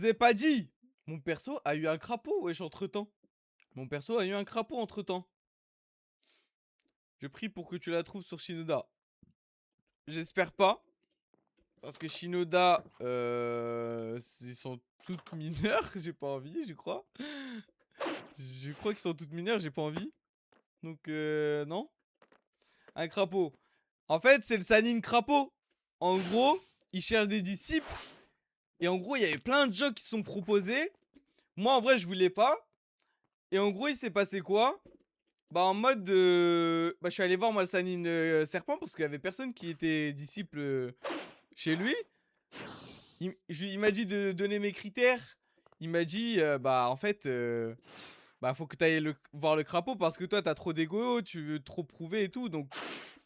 vous ai pas dit. Mon perso a eu un crapaud, wesh, entre-temps. Mon perso a eu un crapaud entre-temps. Je prie pour que tu la trouves sur Shinoda. J'espère pas. Parce que Shinoda, ils sont toutes mineures. J'ai pas envie, je crois. Je crois qu'ils sont toutes mineures, j'ai pas envie. Donc, non. Un crapaud. En fait, c'est le Sannin crapaud. En gros, il cherche des disciples. Et en gros, il y avait plein de jeux qui se sont proposés. Moi, en vrai, je voulais pas. Et en gros, il s'est passé quoi? Bah, en mode. Bah, je suis allé voir moi le Sannin serpent parce qu'il y avait personne qui était disciple chez lui. Il m'a dit de donner mes critères. Il m'a dit, bah, en fait. Bah, faut que tu ailles voir le crapaud parce que toi, t'as trop d'ego, tu veux trop prouver et tout. Donc,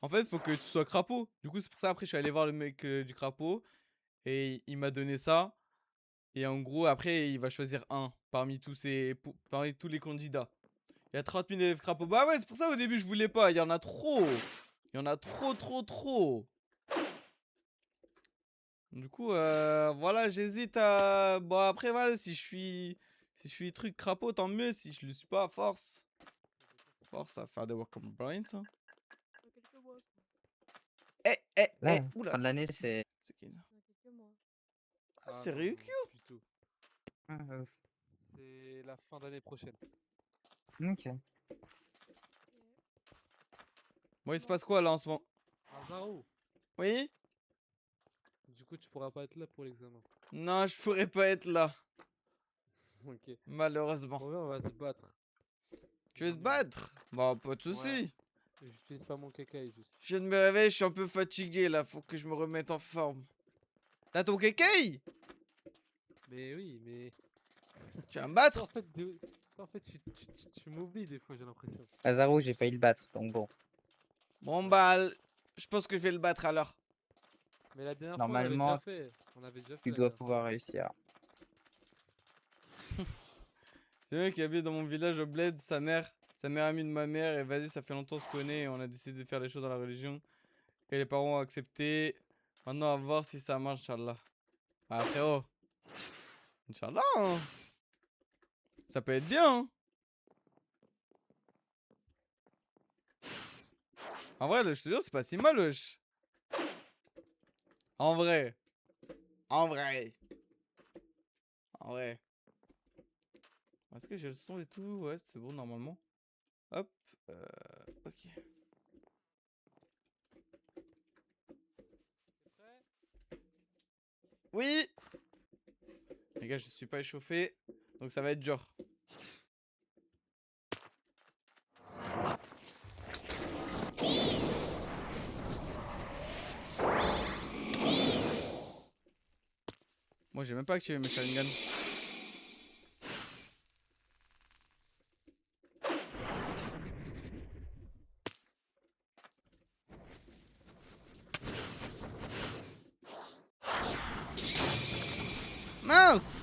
en fait, faut que tu sois crapaud. Du coup, c'est pour ça, après, je suis allé voir le mec du crapaud. Et il m'a donné ça. Et en gros, après, il va choisir un parmi parmi tous les candidats. Il y a 30 000 élèves crapauds. Bah ouais, c'est pour ça au début, je voulais pas. Il y en a trop. Il y en a trop, trop, trop. Du coup, voilà, j'hésite à. Bon, après, voilà, si je suis truc crapaud, tant mieux. Si je le suis pas, force. Force à faire des work compliance. Hein. Là, Oula. fin de l'année, c'est. C'est qui ça? Ah, Ah c'est non, Ryukyu. du tout. Ah, C'est la fin d'année prochaine. ok. Bon, il se passe quoi là en ce moment? Zaro, Oui? du coup, tu pourras pas être là pour l'examen. Non, je pourrais pas être là. Ok. Malheureusement. Bon, ouais, on va se battre. Tu veux te battre? Bah, pas de Ouais. soucis. J'utilise pas mon cacaille, juste. Je viens de me réveiller, je suis un peu fatigué là. Faut que je me remette en forme. T'as ton kékei? Mais oui, mais. Tu vas me Toi, battre? en fait, toi, en fait tu m'oublies des fois, j'ai l'impression. Azaro, j'ai failli le battre, donc bon. Bon, bah, je pense que je vais le battre alors. Mais la dernière fois, on avait déjà Normalement, fait. On avait déjà fait tu la dois dernière pouvoir réussir. C'est vrai qu'il y avait dans mon village au bled, sa mère amie de ma mère. Et vas-y, ça fait longtemps qu'on se connaît. Et on a décidé de faire les choses dans la religion. Et les parents ont accepté. Maintenant, à voir si ça marche, Inch'Allah. Ah, frérot. Inch'Allah, hein. Ça peut être bien, hein. En vrai, je te jure, c'est pas si mal, wesh. En vrai. En vrai. En vrai. Est-ce que j'ai le son et tout? Ouais, c'est bon, normalement. Hop. Ok. Oui! Les gars, je suis pas échauffé. Donc ça va être dur. Moi, j'ai même pas activé mes Sharingan. Mince!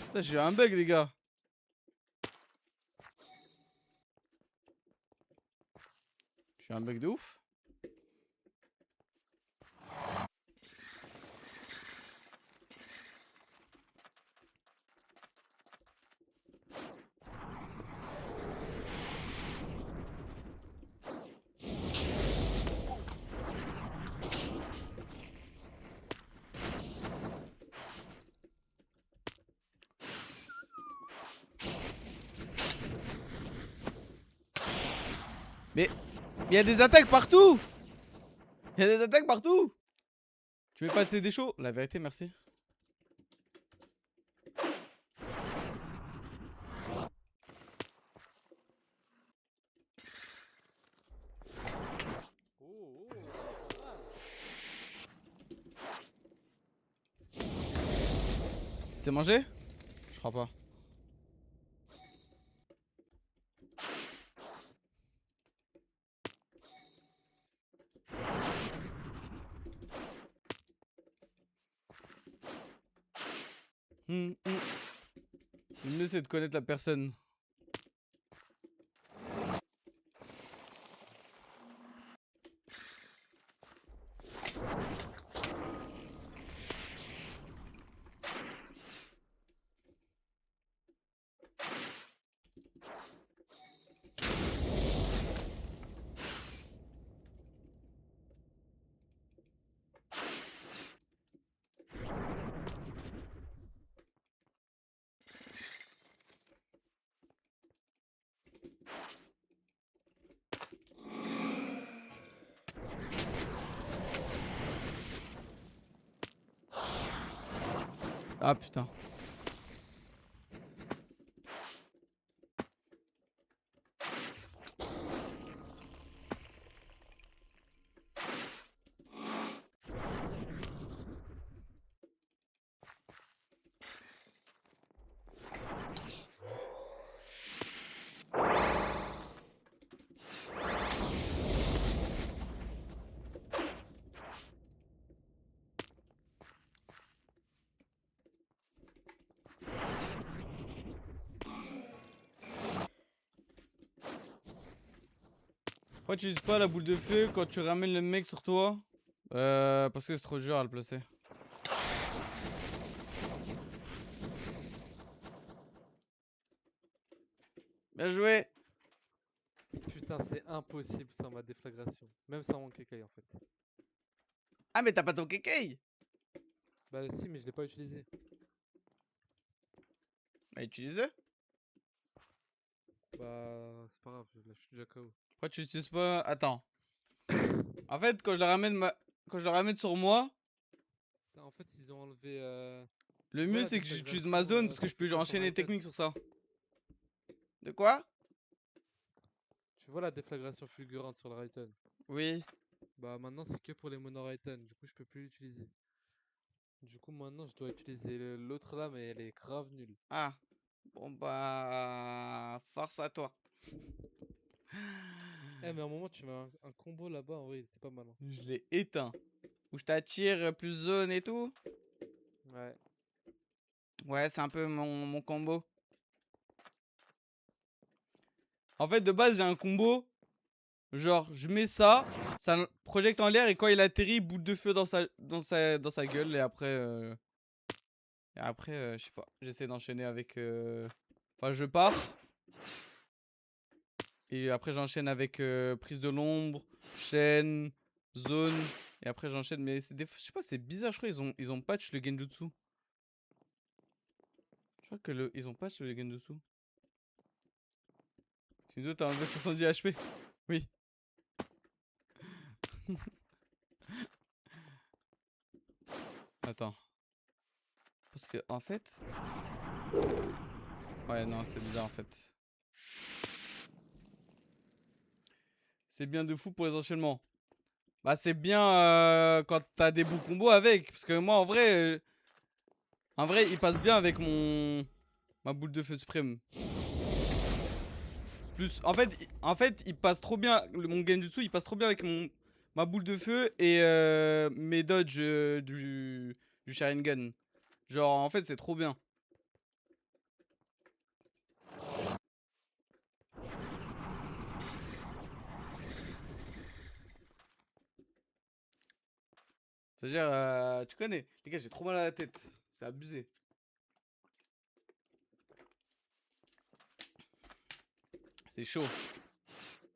Putain, j'ai eu un bug, les gars. J'ai eu un bug de ouf. Mais il y a des attaques partout! Il y a des attaques partout! Tu mets pas de CD chaud? La vérité, merci. Oh, C'était mangé? Je crois pas. Le mieux, c'est de connaître la personne. Ah putain. Pourquoi tu utilises pas la boule de feu quand tu ramènes le mec sur toi? Parce que c'est trop dur à le placer. Bien joué. Putain, c'est impossible sans ma déflagration. Même sans mon kékai en fait. Ah mais t'as pas ton kékei? Bah si, mais je l'ai pas utilisé. Bah utilise-le. Bah c'est pas grave, là, je suis déjà KO. Pourquoi tu l'utilises pas? Attends. En fait quand je la ramène quand je la ramène sur moi, Putain, en fait, ils ont enlevé. le Tu vois mieux la c'est que j'utilise ma déflagration, zone parce que je peux sur ton enchaîner les Raiden. techniques sur ça. De quoi? Tu vois la déflagration fulgurante sur le Raiden. Oui. Bah maintenant c'est que pour les mono Raiden, du coup je peux plus l'utiliser. Du coup maintenant je dois utiliser l'autre là mais elle est grave nulle. Ah. Bon bah... Force à toi. Eh mais à un moment tu mets un combo là-bas, en vrai il était pas mal. Hein. Je l'ai éteint. Où je t'attire plus zone et tout. Ouais. Ouais, c'est un peu mon combo. En fait, de base, j'ai un combo. Genre, je mets ça, ça le projette en l'air et quand il atterrit, boule de feu dans sa gueule. Et après, je sais pas, j'essaie d'enchaîner avec... Enfin, je pars. Et après, j'enchaîne avec prise de l'ombre, chaîne, zone. Et après, j'enchaîne. Mais je sais pas, c'est bizarre. Je crois qu'ils ont patch le Genjutsu. Je crois que ils ont patch le Genjutsu. Shinzo, t'as enlevé 70 HP. Oui. Attends. Parce que, en fait... Ouais, non, c'est bizarre, en fait. C'est bien de fou pour les enchaînements. Bah, c'est bien quand t'as des bons combos avec. Parce que moi, en vrai, il passe bien avec ma boule de feu suprême. Plus, en fait, il passe trop bien. Mon Genjutsu, il passe trop bien avec ma boule de feu et mes dodges du Sharingan. Genre, en fait, c'est trop bien. C'est-à-dire, tu connais. Les gars, j'ai trop mal à la tête. C'est abusé. C'est chaud.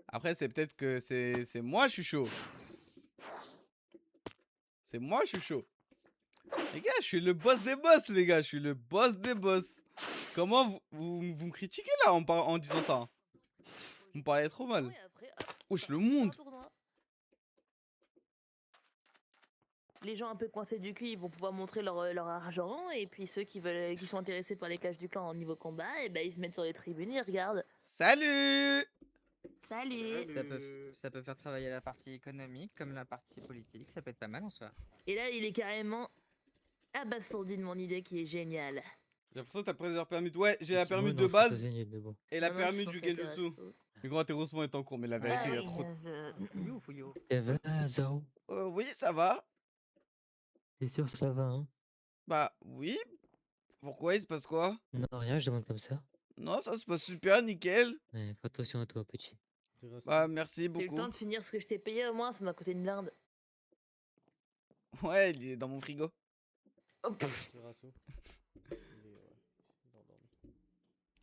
Après, c'est peut-être que c'est moi, je suis chaud. C'est moi, je suis chaud. Les gars, je suis le boss des boss, les gars. Je suis le boss des boss. Comment vous me critiquez là en disant ça? Vous me parlez trop mal. Wesh, le monde. Les gens un peu coincés du cul, ils vont pouvoir montrer leur argent, et puis ceux qui sont intéressés par les clashs du clan en niveau combat, et ben ils se mettent sur les tribunes, ils regardent. Salut. Salut! Ça peut faire travailler la partie économique comme la partie politique, ça peut être pas mal en soi. Et là, il est carrément abasourdi de mon idée qui est géniale. J'ai l'impression que t'as plusieurs permis. Ouais, j'ai la permis Ouais, de non, je trouve ça base génial, mais bon. et la Non, non, je permis pense du que ça Genjutsu. t'intéresse. Le grand interrossement est en cours, mais la vérité, il y a trop. Fouillou, fouillou. Ça va, Zaro? Oui, ça va. T'es sûr que ça va, hein? Bah, oui. Pourquoi il se passe quoi? Non, rien, je demande comme ça. Non, ça se passe super, nickel. Ouais, fais attention à toi, petit. Bah, merci J'ai eu le beaucoup. temps de finir ce que je t'ai payé au moins, ça m'a coûté une blinde. Ouais, il est dans mon frigo. Oh, pff.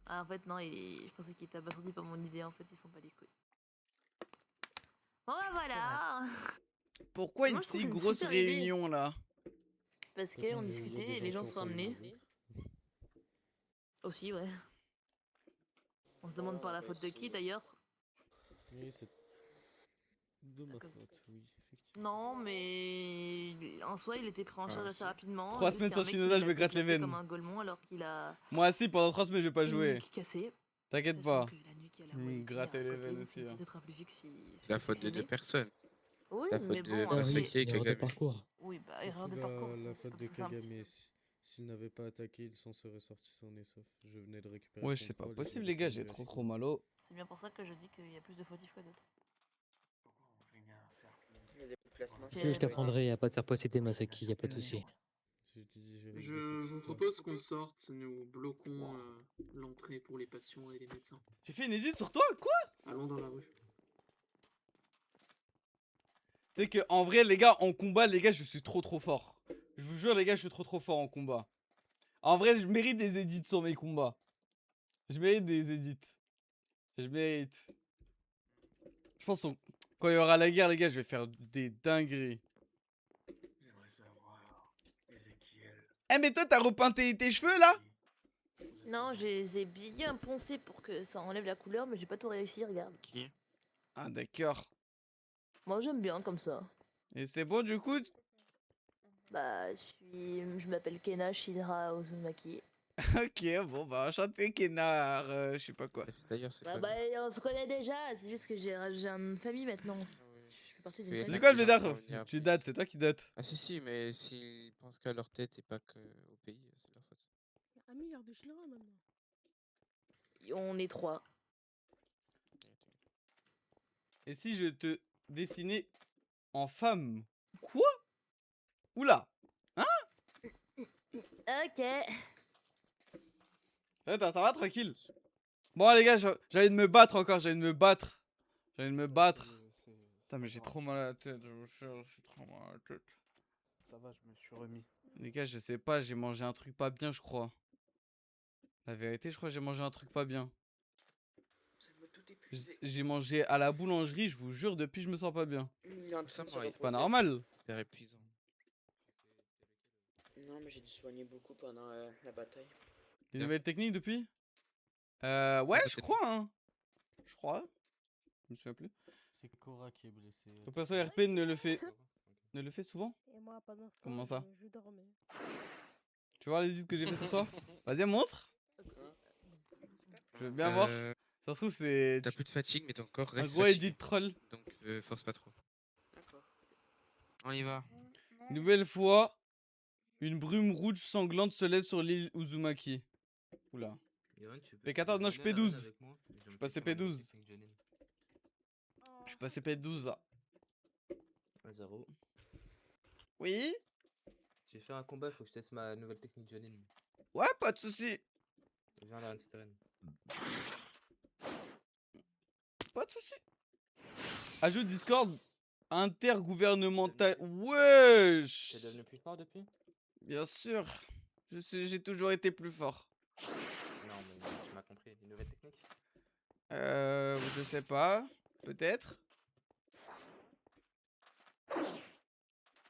Ah, en fait, non, je pensais qu'il était abasourdi par mon idée, en fait, ils sont pas les couilles. Bon, bah voilà! Pourquoi une Moi, je trouve si que c'est une grosse super idée. réunion là? Parce qu'on discutait et les gens sont amenés. Aussi, ouais. On se demande par la faute de qui d'ailleurs. Oui, c'est de ma D'accord. faute, oui, effectivement. Non, mais en soi, il était pris en Ah, charge assez si. rapidement. 3 et semaines c'est sans un mec Shinoda, qui je l'a me gratte les défoncé comme veines. un golemon alors qu'il a Moi aussi, pendant 3 semaines, je vais pas une jouer. nuque cassée. T'inquiète Sachant pas. que la nuque, elle a Je me envoyé grattais les veines côté, aussi. c'est une Hein. tétraplégique si C'est la c'est faute de deux sectionné. personnes. Oui, La mais faute de bon, Ah oui, Masaki c'est et une erreur de Kagami. parcours. oui, bah, erreur Surtout de parcours, la c'est faute comme de ça, c'est un petit Kagami. peu. S'il n'avait pas attaqué, il s'en serait sorti sain et sauf. Je venais de récupérer Ouais, le c'est pas contrôle et possible, j'avais les gars, tenu j'ai la trop Shinoda. mal au. C'est bien pour ça que je dis qu'il y a plus de fautifs que d'autres. Il y a des placements Si tu veux, je Ok, bah. t'apprendrai à pas te faire posséder, Masaki, y a pas de souci. Si je te dis, j'ai réglé Je cette vous histoire. propose qu'on sorte, nous bloquons l'entrée pour les patients et les médecins. J'ai fait une édite sur toi, quoi? Allons dans la rue. Tu sais que en vrai, les gars, en combat, les gars, je suis trop fort. Je vous jure, les gars, je suis trop fort en combat. En vrai, je mérite des édits sur mes combats. Je mérite des édits. Je mérite. Je pense qu'on... quand il y aura la guerre, les gars, je vais faire des dingueries. J'aimerais savoir, Ezekiel. Eh, mais toi, t'as repeint tes cheveux là? Non, je les ai bien poncés pour que ça enlève la couleur, mais j'ai pas tout réussi, regarde. Qui? Ah, d'accord. Moi, j'aime bien comme ça. Et c'est bon, du coup? Bah, je m'appelle Kena Shidra Uzumaki. Ok, bon, bah, enchanté, Kenar. Je sais pas quoi. D'ailleurs, c'est Bah, pas lui. on se connaît déjà, c'est juste que j'ai une famille maintenant. Ah oui. Je fais partie d'une Mais C'est famille. quoi le gens bédard? qui vont venir Tu après dates, ici. c'est toi qui dates. Ah si, mais s'ils pensent qu'à leur tête et pas qu'au pays, c'est leur faute. Il y a 1 milliard de Shinra maintenant. On est 3. Et si je te dessinais en femme? Quoi? Oula. Ok. Attends, ça va, tranquille. Bon, les gars, j'allais de me battre encore, j'allais de me battre. Putain, mais j'ai trop mal à la tête, je me jure, j'ai trop mal à la tête. Ça va, je me suis remis. Les gars, je sais pas, j'ai mangé un truc pas bien, je crois. La vérité, je crois que j'ai mangé un truc pas bien. J'ai mangé à la boulangerie, je vous jure, depuis je me sens pas bien. Ça, C'est pas normal. hyper épuisant. Non, mais j'ai dû soigner beaucoup pendant la bataille. Des Bien. nouvelles techniques depuis? Ouais, Nouvelles je crois, hein. Je crois. Je me souviens plus. C'est Cora qui est blessée. Ton perso RP ne le fait souvent? Et moi, pendant ce temps, Comment ça? je dormais. Tu vois l'édit que j'ai fait sur toi? Vas-y, montre. Je veux bien voir. Ça se trouve, c'est T'as plus de fatigue, mais ton corps un reste gros fatigué. edit troll. Donc force pas trop. D'accord. On y va. Une nouvelle fois, une brume rouge sanglante se lève sur l'île Uzumaki. Oula. P14, non, je suis P12. Je suis passé P12. Je suis passé P12 là. Zaro. Oui? Je vais faire un combat, faut que je teste ma nouvelle technique Jonin. Ouais, pas de soucis. Viens là, Einstein. Pas de soucis. Ajoute Discord intergouvernemental. Wesh! T'es devenu plus fort depuis? Bien sûr. J'ai toujours été plus fort. Non, mais tu m'as compris. Une nouvelle technique? Je sais pas. Peut-être.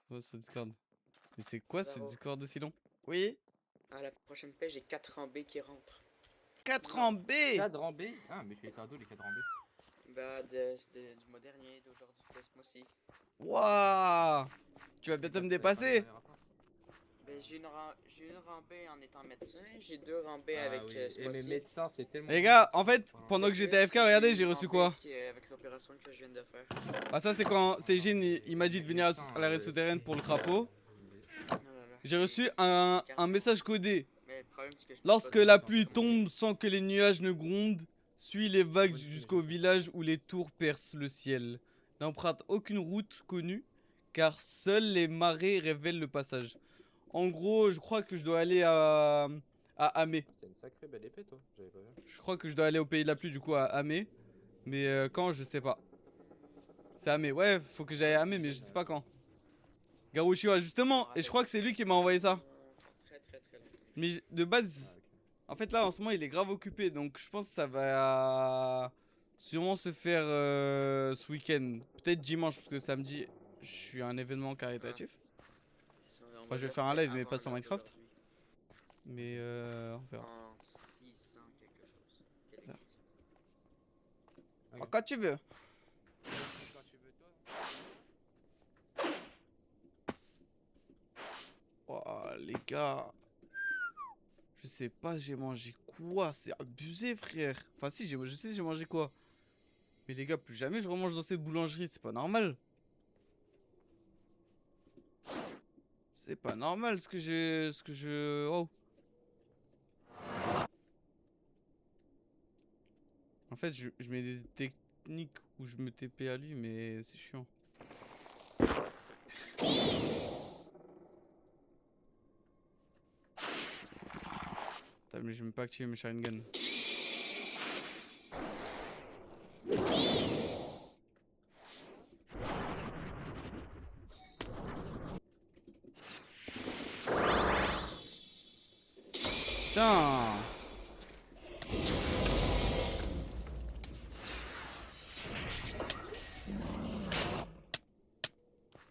Ouais, sur Discord. Mais c'est quoi ce Zaro. Discord aussi long? Oui? À la prochaine paix, j'ai 4 en B qui rentrent. 4 en B! Cadre en B? Ah, mais je suis les sardos, les cadres en B. Bah, du mois dernier, d'aujourd'hui, de ce mois-ci. Wouah! Tu vas bientôt me dépasser! Bah, j'ai une rang B en étant médecin, j'ai 2 rangs B Ah avec oui, ce et mes mois-ci. médecins, c'est tellement. Les gars, en fait, pendant que j'étais AFK, regardez, j'ai reçu quoi? Avec l'opération que je viens de faire. Bah ça c'est quand Seijin il m'a dit de venir à l'arrêt souterraine pour le crapaud. Oh là là. J'ai reçu un message codé. Mais le problème, c'est que je peux Lorsque pas la donner pluie le temps de tombe sans que les nuages ne grondent, suis les vagues jusqu'au village où les tours percent le ciel. N'emprunte aucune route connue, car seules les marées révèlent le passage. En gros, je crois que je dois aller à Amé. C'est une sacrée belle épée, toi. J'avais pas vu. Je crois que je dois aller au pays de la pluie du coup à Amé. Mais quand, je sais pas. C'est Amé, ouais, faut que j'aille à Amé, mais je sais pas quand. Garouchiwa, justement, et je crois que c'est lui qui m'a envoyé ça. Très très très longtemps. Mais de base, en fait là en ce moment il est grave occupé, donc je pense que ça va sûrement se faire ce week-end. Peut-être dimanche, parce que samedi, je suis à un événement caritatif. Enfin, je vais faire un live, mais pas sur Minecraft. Mais on verra. En 600 quelque chose. Quel Ah. Christ. Oh, quand tu veux. Quand tu veux, toi. gars. Je sais pas, j'ai mangé quoi? C'est abusé, frère. Enfin, si, je sais, j'ai mangé quoi. Mais les gars, plus jamais je remange dans cette boulangerie. C'est pas normal. C'est pas normal ce que j'ai. Ce que je. Oh. En fait, je mets des techniques où je me TP à lui, mais c'est chiant. Putain, mais j'ai même pas activé mes Sharingan. Putain!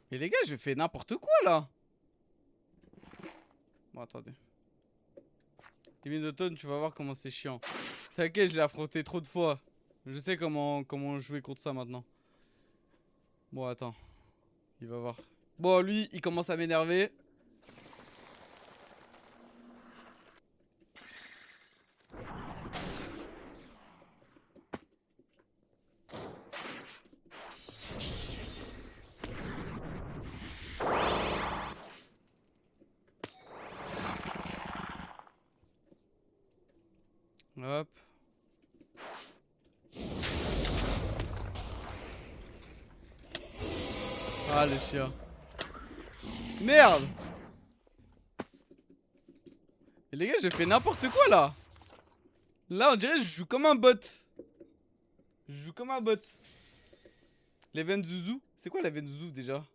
Mais les gars, je fais n'importe quoi là! Bon, attendez. Limite d'automne, tu vas voir comment c'est chiant. T'inquiète, j'ai affronté trop de fois. Je sais comment jouer contre ça maintenant. Bon, attends. Il va voir. Bon, lui, il commence à m'énerver. Hop. Ah, le chien. Merde! Et les gars, j'ai fait n'importe quoi là! Là, on dirait que je joue comme un bot. Je joue comme un bot. L'event Zuzu? C'est quoi l'event Zuzu déjà?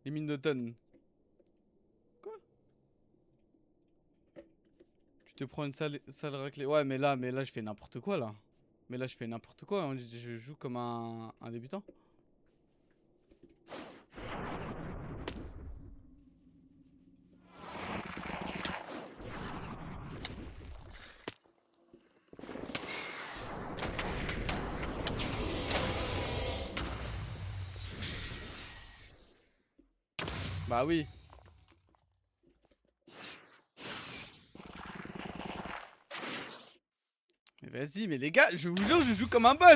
Les mines d'automne. Quoi? Tu te prends une sale raclée. Ouais, mais là, je fais n'importe quoi là. Mais là, je fais n'importe quoi. Hein. Je joue comme un débutant. Bah oui. Mais vas-y, mais les gars, je vous jure, je joue comme un bot.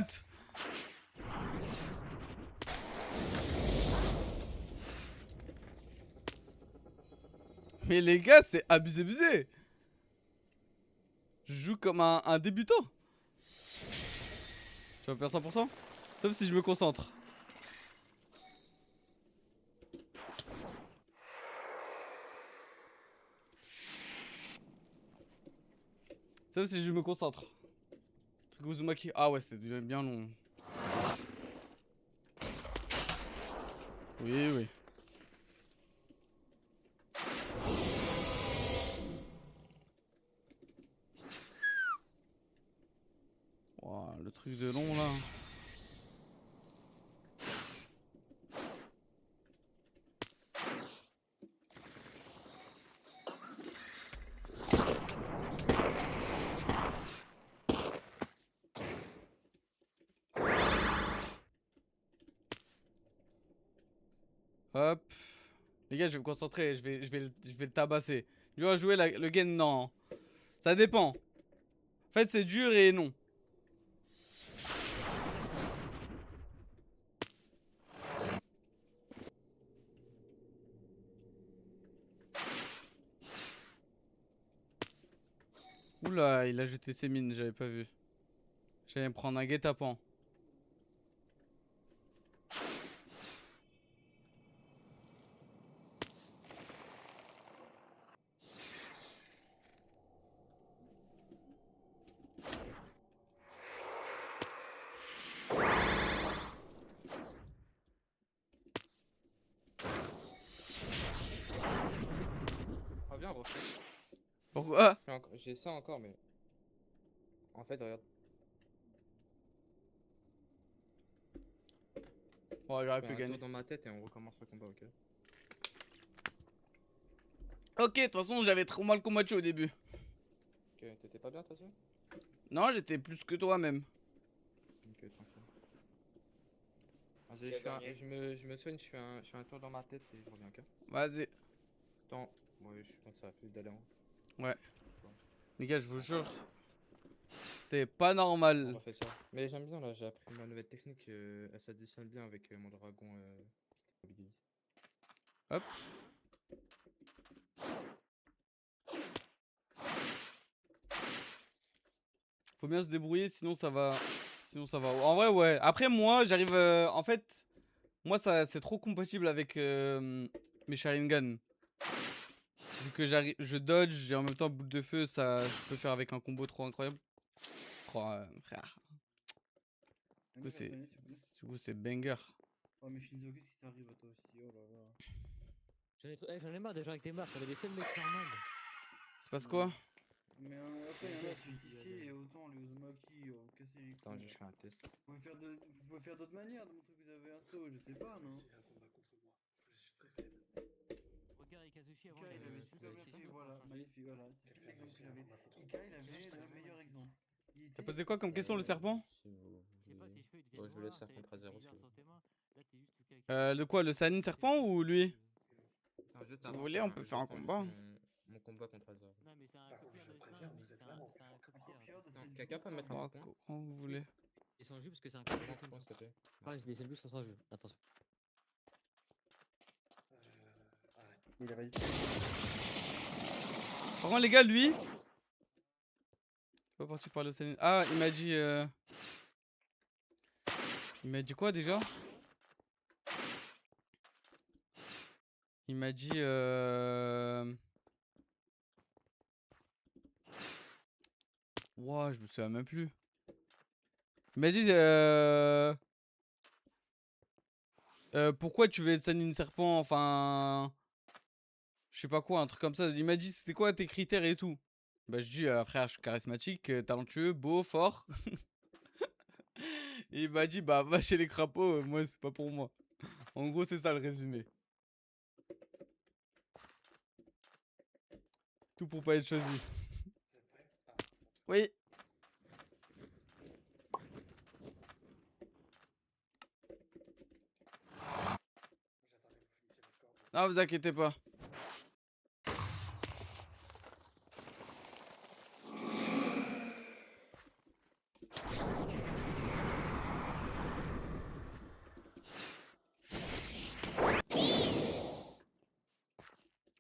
Mais les gars, c'est abusé. Je joue comme un débutant. Tu vas perdre 100%? Sauf si je me concentre. Sauf si je me concentre. Truc Uzumaki. Ah ouais, c'était bien long. Oui, oui. Wow, le truc de long là. Hop. Les gars, je vais me concentrer, je vais le tabasser. Je dois jouer le gain, non. Ça dépend. En fait, c'est dur et non. Oula, il a jeté ses mines, j'avais pas vu. J'allais me prendre un guet-apens. Ah bien, bro. Pourquoi? J'ai ça encore, mais. En fait, regarde. Bon, j'aurais Je pu fais un gagner. tour dans ma tête et on recommence le combat, ok? Ok, de toute façon, j'avais trop mal combattu au début. Ok, t'étais pas bien, toi aussi? Non, j'étais plus que toi même. Ok, tranquille. Vas-y, Qui a gagné? je me soigne, je fais un tour dans ma tête et je reviens, ok? Vas-y. Attends, ouais, je pense que ça va plus d'aller en haut. Ouais. Bon. Les gars, je vous jure. C'est pas On normal. refait ça. Mais j'aime bien là, j'ai appris ma nouvelle technique, elle s'additionne bien avec mon dragon Biggie. Hop. Faut bien se débrouiller, sinon ça va. Sinon ça va. En vrai, ouais. Après, moi, j'arrive. En fait, moi, ça, c'est trop compatible avec mes Sharingan. Vu que j'arrive, je dodge et en même temps boule de feu, ça, je peux faire avec un combo trop incroyable. Oh, frère. Du coup, c'est banger. Oh, mais Shinzo, qu'est-ce qui t'arrive à toi aussi? Oh là là. J'en ai marre des gens avec des marques, on est les seuls mecs normaux. C'est passe quoi? Mais attends, il y en a justiciers et autant les Uzumaki, casser les Attends, couilles. je fais un test. Vous pouvez faire d'autres manières de montrer que vous avez un saut, je sais pas, non? C'est un combat contre moi. Je suis très faible. Regarde Ikazushi avant. Ika, il avait super bien fait, voilà, magnifique, voilà. C'est tout l'exemple qu'il avait. Ika, il avait le meilleur exemple. T'as posé quoi comme question, le serpent? Si vous Je sais pas, tes cheveux ils Bon, deviennent je vous laisse noirs, faire t'as contre à des zéro trucs si bizarres vous sur tes mains. Là t'es juste tout calqué. De quoi? Le Sanin serpent ou lui? Attends, juste Si vous avant, voulez, on peut je faire un vais juste combat. mon combat contre Azar. Non mais c'est un Par contre, copieur je de préviens, non, vous mais êtes c'est vraiment un Un copieur. copieur de Non, Senju quelqu'un peut me mettre sans un Oh, point? quand vous voulez. Ils sont jus parce que c'est un copieur de Prends, Senju. s'il te plaît. Ah, c'est des Senju sans jeu. Attention. arrête. Il a résisté. Par contre, les gars, lui. C'est pas parti par le Sanin. Ah, il m'a dit. Il m'a dit quoi déjà? Il m'a dit. Ouah, je me souviens même plus. Il m'a dit. Pourquoi tu veux être Sanin serpent? Enfin. Je sais pas quoi, un truc comme ça. Il m'a dit c'était quoi tes critères et tout. Bah, je dis frère, je suis charismatique, talentueux, beau, fort. Et il m'a dit bah, va chez les crapauds, moi, c'est pas pour moi. En gros, c'est ça le résumé. Tout pour pas être choisi. Vous êtes prêts? Ah, Oui. j'attendais que vous finissiez votre corps. Non, vous inquiétez pas.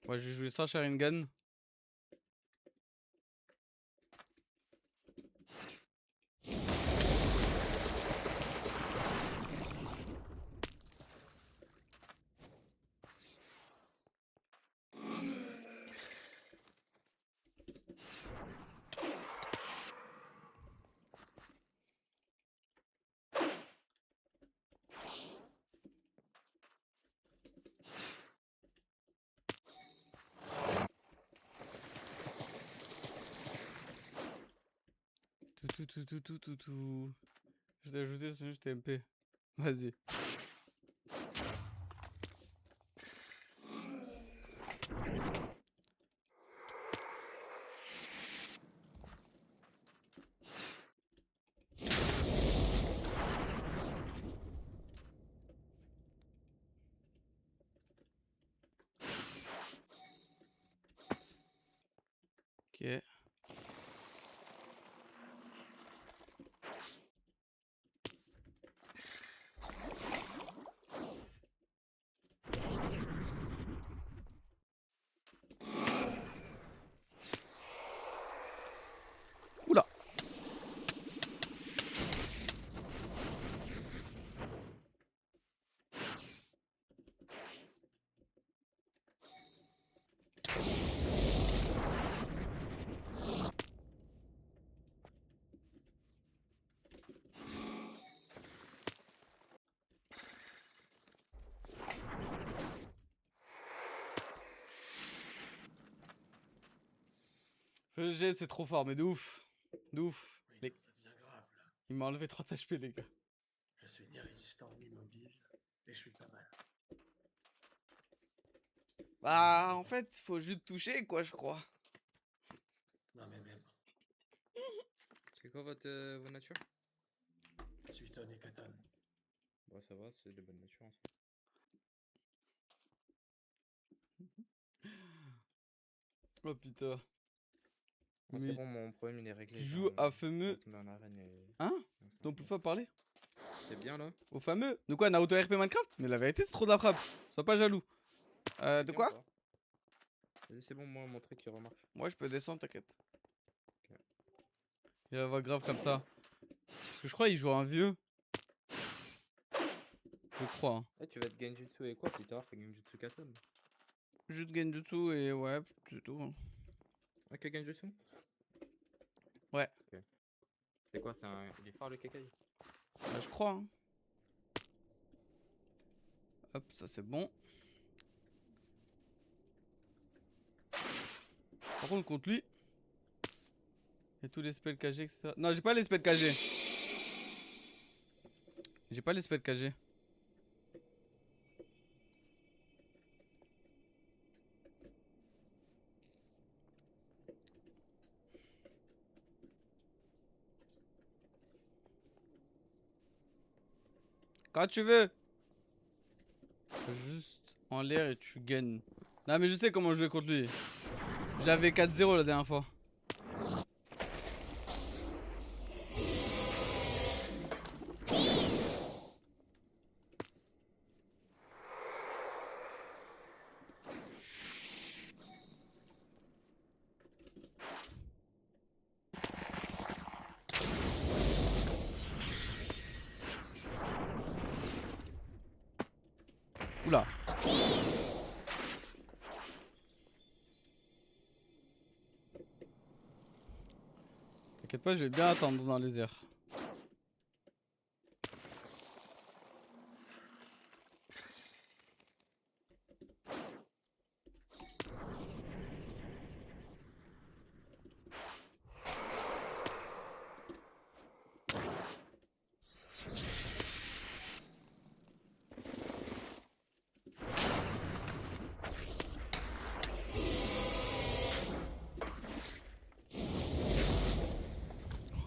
Moi, je vais jouer sans Sharingan. Tout. Je t'ai ajouté, c'est juste TMP. Vas-y. Ok. Oula. FG, c'est trop fort, mais de ouf. De ouf. Oui, non, ça devient grave là. Il m'a enlevé 30 HP, les gars. Je suis ni résistant ni mobile, et je suis pas mal. Bah, en fait, faut juste toucher, quoi, je crois. Non mais même, C'est quoi votre nature? Suiton et Katan. Ouais, ça va, c'est de bonne nature. Oh putain. C'est Mais bon, mon problème il est réglé. tu Là, joues à fameux. tomber en arène et... Hein? et on s'en Donc, plus fout. fois parler? C'est bien là? Au fameux. De quoi, Naruto RP Minecraft? Mais la vérité, c'est trop de la frappe. Sois pas jaloux. C'est De bien ou quoi? pas? Vas-y, c'est bon, moi, mon truc il remarche. Moi, je peux descendre, t'inquiète. Ok. Il va grave comme ça. Parce que je crois qu'il joue un vieux. Je crois. Hein. Eh, tu vas être Genjutsu et quoi plus tard? T'as Genjutsu Katon? Juste Genjutsu et ouais, c'est tout. Hein. Ah, que Genjutsu? Ouais. Ok. C'est quoi? Il est fort le Kekai? Bah, je crois. Hein. Hop, ça c'est bon. Par contre, contre lui. Et tous les spells KG, etc. Non, j'ai pas les spells KG. J'ai pas les spells KG. Quand tu veux. Juste en l'air et tu gagnes. Non mais je sais comment jouer contre lui. J'avais 4-0 la dernière fois. Oula. T'inquiète pas, je vais bien attendre dans les airs.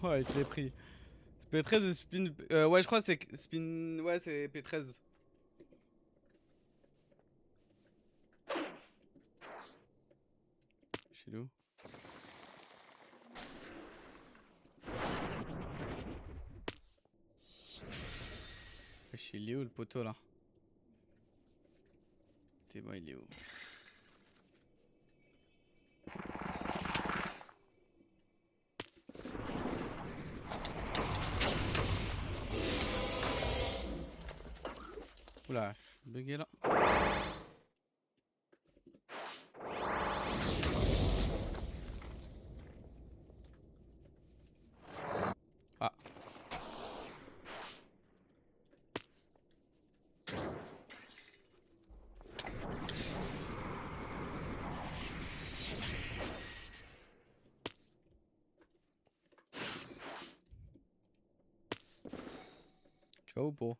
Ouais, je l'ai pris. P13 ou spin. Ouais, je crois que c'est spin. Ouais, c'est P13. Chez nous. Chez Léo, le poteau là. C'est bon, il est où? Oula, je suis bugué là. Ah. Ciao, po.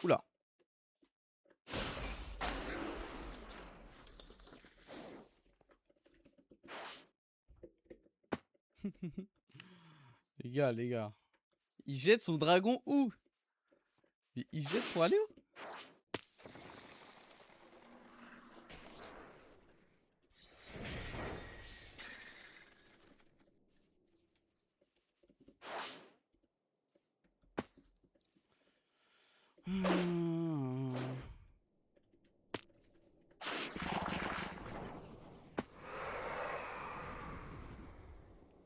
Oula. Les gars. Il jette son dragon où? Mais il jette pour aller où?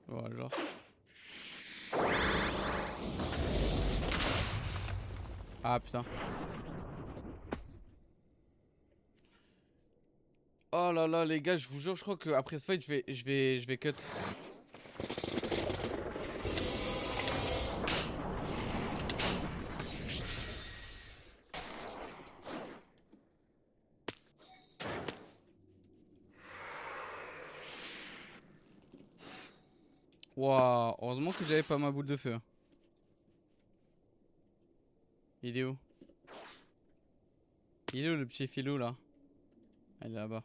Ouais, genre. Ah putain. Oh là là les gars, je vous jure, je crois que après ce fight, je vais cut. Waouh, heureusement que j'avais pas ma boule de feu. Il est où? Il est où le petit filou là? Il est là-bas.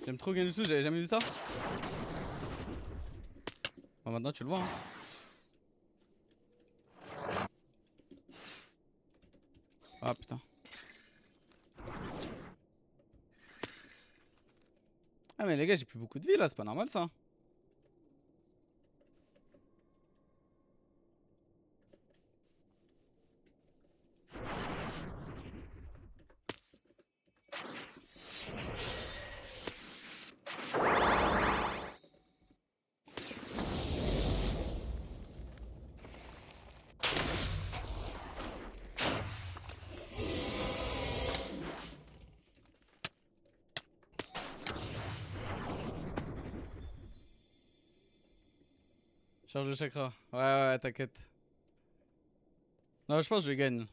J'aime trop Genjutsu, j'avais jamais vu ça. Bon, maintenant tu le vois. Hein. Ah putain. Ah mais les gars, j'ai plus beaucoup de vie là, c'est pas normal ça. Charge de chakra. Ouais, t'inquiète. Non, je pense que je gagne.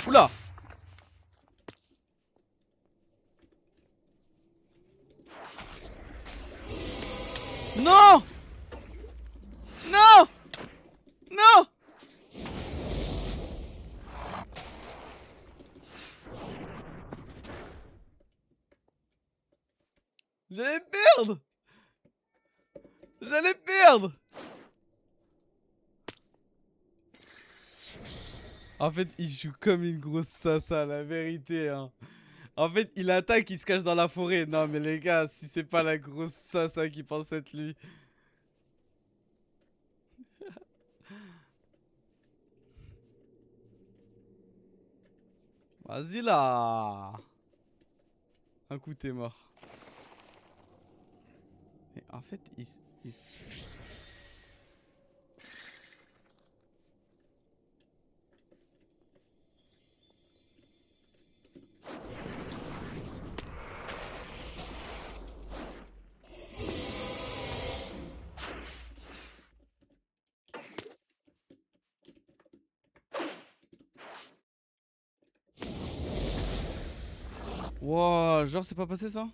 Oula! Non! Non! Non! J'allais perdre! J'allais perdre! En fait, il joue comme une grosse sassa, la vérité. Hein. En fait, il attaque, il se cache dans la forêt. Non, mais les gars, si c'est pas la grosse sassa qui pense être lui. Vas-y là! Un coup, t'es mort. Mais en fait, il... Wow, genre c'est pas passé ça?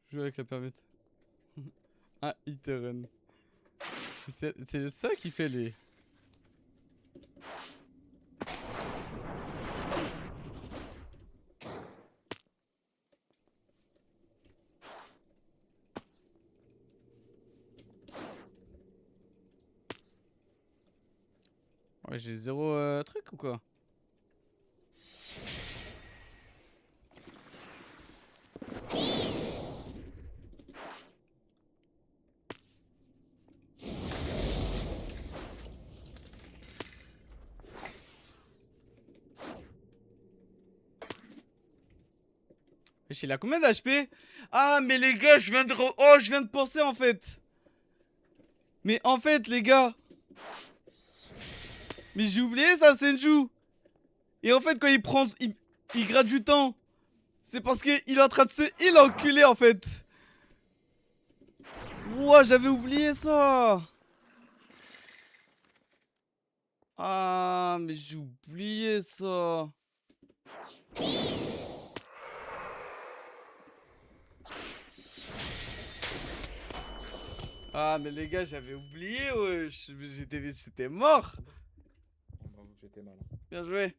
Je joue avec la permute. Ah, hit run. C'est ça qui fait les... Ouais, j'ai zéro truc ou quoi? Wesh, il a combien d'HP? Ah, mais les gars, je viens de... Oh, je viens de penser en fait. Mais en fait, les gars... Mais j'ai oublié ça, Senju. Et en fait, quand il prend... Il gratte du temps. C'est parce qu'il est en train de se heal, enculé, en fait. Ouah, j'avais oublié ça. Ah, mais j'ai oublié ça. Ah, mais les gars, j'avais oublié, wesh. C'était mort. Bravo, j'étais mal. Bien joué.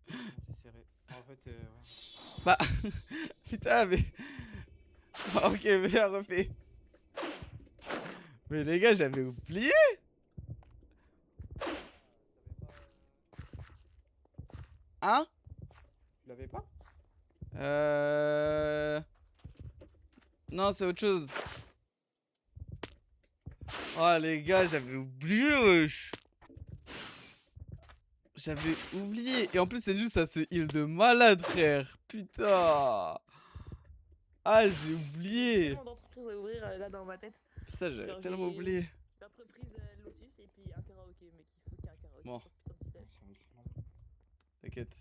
C'est serré. En fait, ouais. Bah, putain, mais... Ok, bien refait. Mais les gars, j'avais oublié. Hein? Tu l'avais pas? Non, c'est autre chose. Oh les gars, j'avais oublié, wesh. J'avais oublié. Et en plus, c'est juste ça se heal de malade, frère. Putain. Ah, j'ai oublié. Tellement d'entreprises à ouvrir là dans ma tête. Putain, j'avais Genre, tellement j'ai oublié. L'entreprise Lotus et puis un karaoké, mais qu'il faut qu'il y ait un karaoké. Bon. pour putain de fidèles. T'inquiète.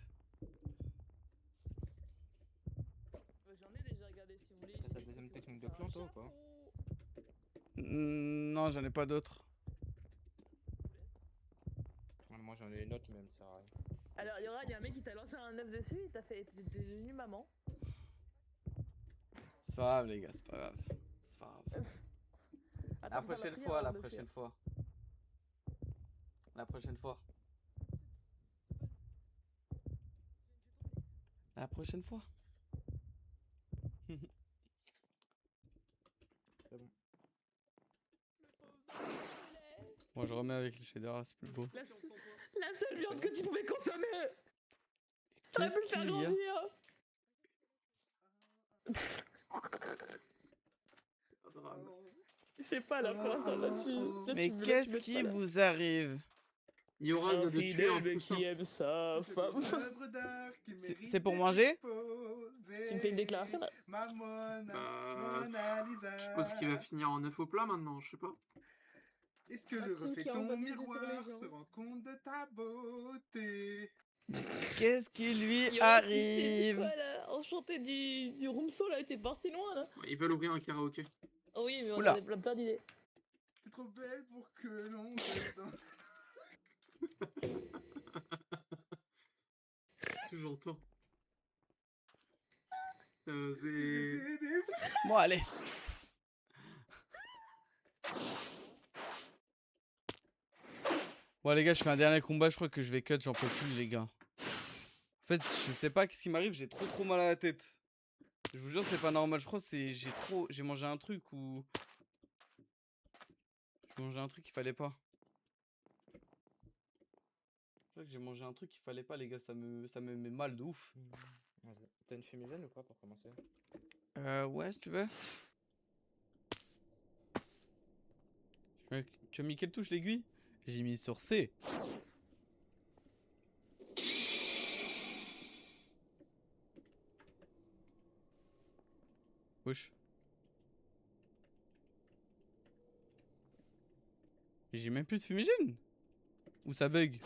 J'en ai déjà regardé si vous voulez. T'as ta deuxième technique de clan, toi, ou pas? Non. Non, j'en ai pas d'autres. Moi j'en ai une autre, mais elle me sert à rien. Alors, Yoran, il y a un mec qui t'a lancé un œuf dessus et t'es devenue maman. C'est pas grave, les gars, c'est pas grave. C'est pas grave. Attends, La faire prochaine prière fois, avant la de le prochaine faire. fois. La prochaine fois. La prochaine fois. C'est bon. Bon, je remets avec le cheddar, c'est plus beau. La seule viande que tu pouvais consommer. T'aurais pu Qu'est-ce le faire qu'il y a? grandir. Je sais pas là pour l'instant là-dessus. Mais qu'est-ce qui vous arrive? Yoran vient de tuer un poussin. qui aime sa femme. C'est pour manger? Tu me fais une déclaration là? Je suppose qu'il va finir en œuf au plat maintenant, je sais pas. Est-ce que le reflet de ton miroir se rend compte de ta beauté? Qu'est-ce qui lui Yo, arrive? quoi là? Enchanté du roomso là, t'es parti loin là. Ils veulent ouvrir un karaoké. Oh oui, mais on Oula. a plein d'idées. T'es trop belle pour que l'on te dans... Qu'est-ce que j'entends? C'est... Bon, allez. Bon, les gars, je fais un dernier combat. Je crois que je vais cut. J'en peux plus, les gars. En fait, je sais pas qu'est-ce qui m'arrive. J'ai trop mal à la tête. Je vous jure, c'est pas normal. Je crois que j'ai mangé un truc ou. J'ai mangé un truc qu'il fallait pas. Je crois que j'ai mangé un truc qu'il fallait pas, les gars. Ça me met mal de ouf. T'as une fumigène ou pas pour commencer? Ouais, si tu veux. Tu as mis quelle touche, l'aiguille? J'ai mis sur C. Wesh. J'ai même plus de fumigène. Ou ça bug?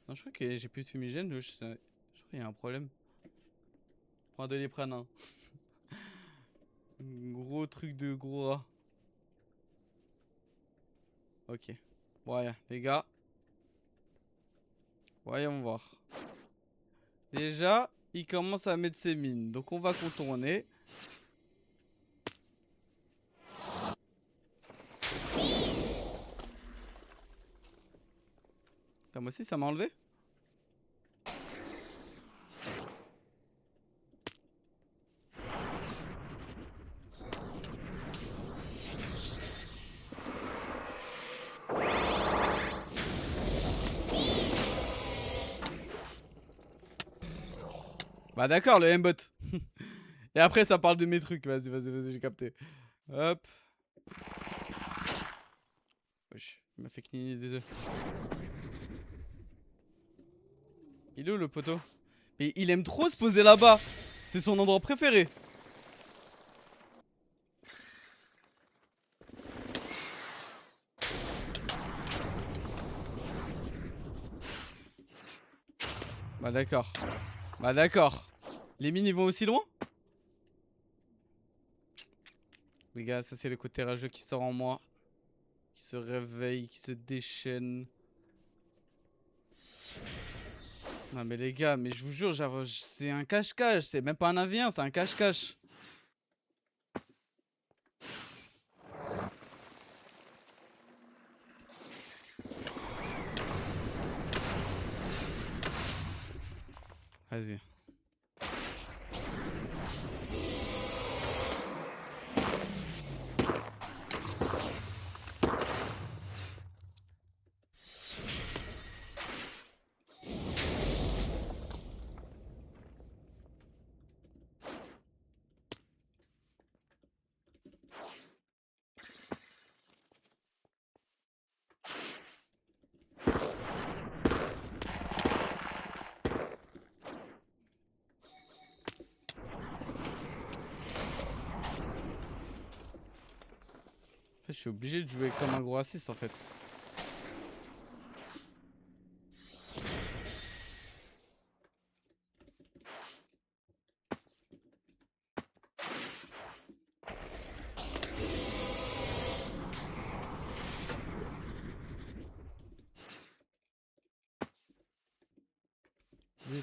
Non, je crois que j'ai plus de fumigène. Je crois qu'il y a un problème. Prends un Doliprane, hein. Gros truc de gros rat. Ok. Ouais, les gars. Voyons voir. Déjà, il commence à mettre ses mines. Donc on va contourner. Putain, moi aussi, ça m'a enlevé. Bah d'accord, le M-bot. Et après ça parle de mes trucs. Vas-y, j'ai capté. Hop. Wesh, il m'a fait cligner des œufs. Il est où le poteau? Mais il aime trop se poser là-bas. C'est son endroit préféré. Bah d'accord. Bah d'accord. Les mines ils vont aussi loin? Les gars, ça c'est le côté rageux qui sort en moi. Qui se réveille, qui se déchaîne. Non mais les gars, mais je vous jure, c'est un cache-cache. C'est même pas un avion, c'est un cache-cache. Vas-y. En fait, je suis obligé de jouer comme un gros raciste en fait.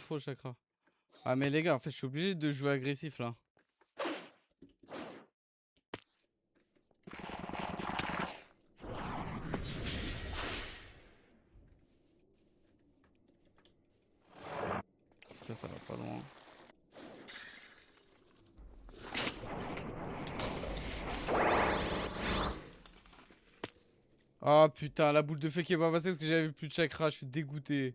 trop le chakra. Ah mais les gars, en fait je suis obligé de jouer agressif là. Ça va pas loin. Oh putain, la boule de feu qui est pas passée parce que j'avais plus de chakra, je suis dégoûté.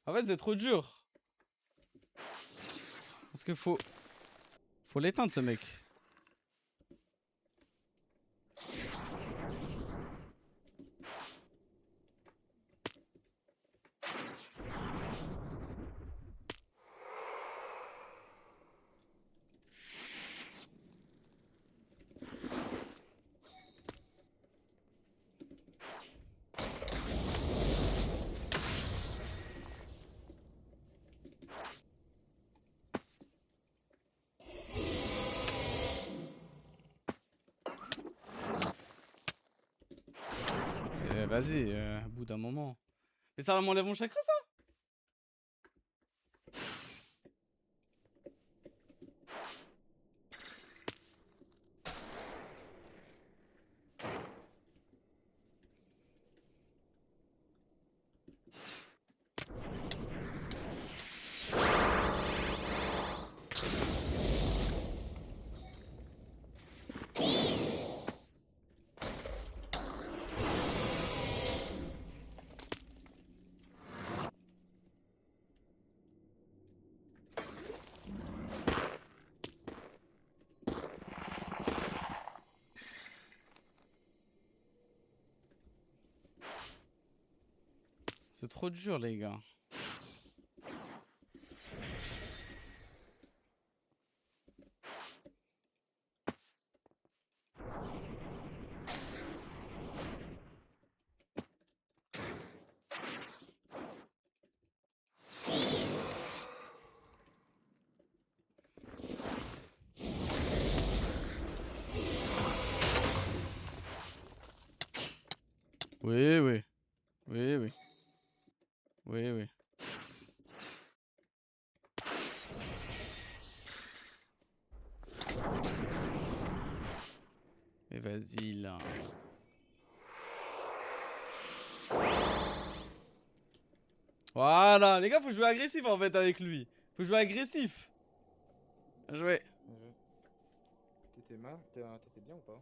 En fait, c'est trop dur. Parce que faut l'éteindre ce mec. Vas-y, au bout d'un moment. Mais ça m'enlève mon chakra ça? C'est trop dur les gars. Oui, oui. Oui, oui. Oui, oui. Mais vas-y là. Voilà, les gars, faut jouer agressif en fait avec lui. Faut jouer agressif. Jouer. T'étais mal? T'étais bien ou pas?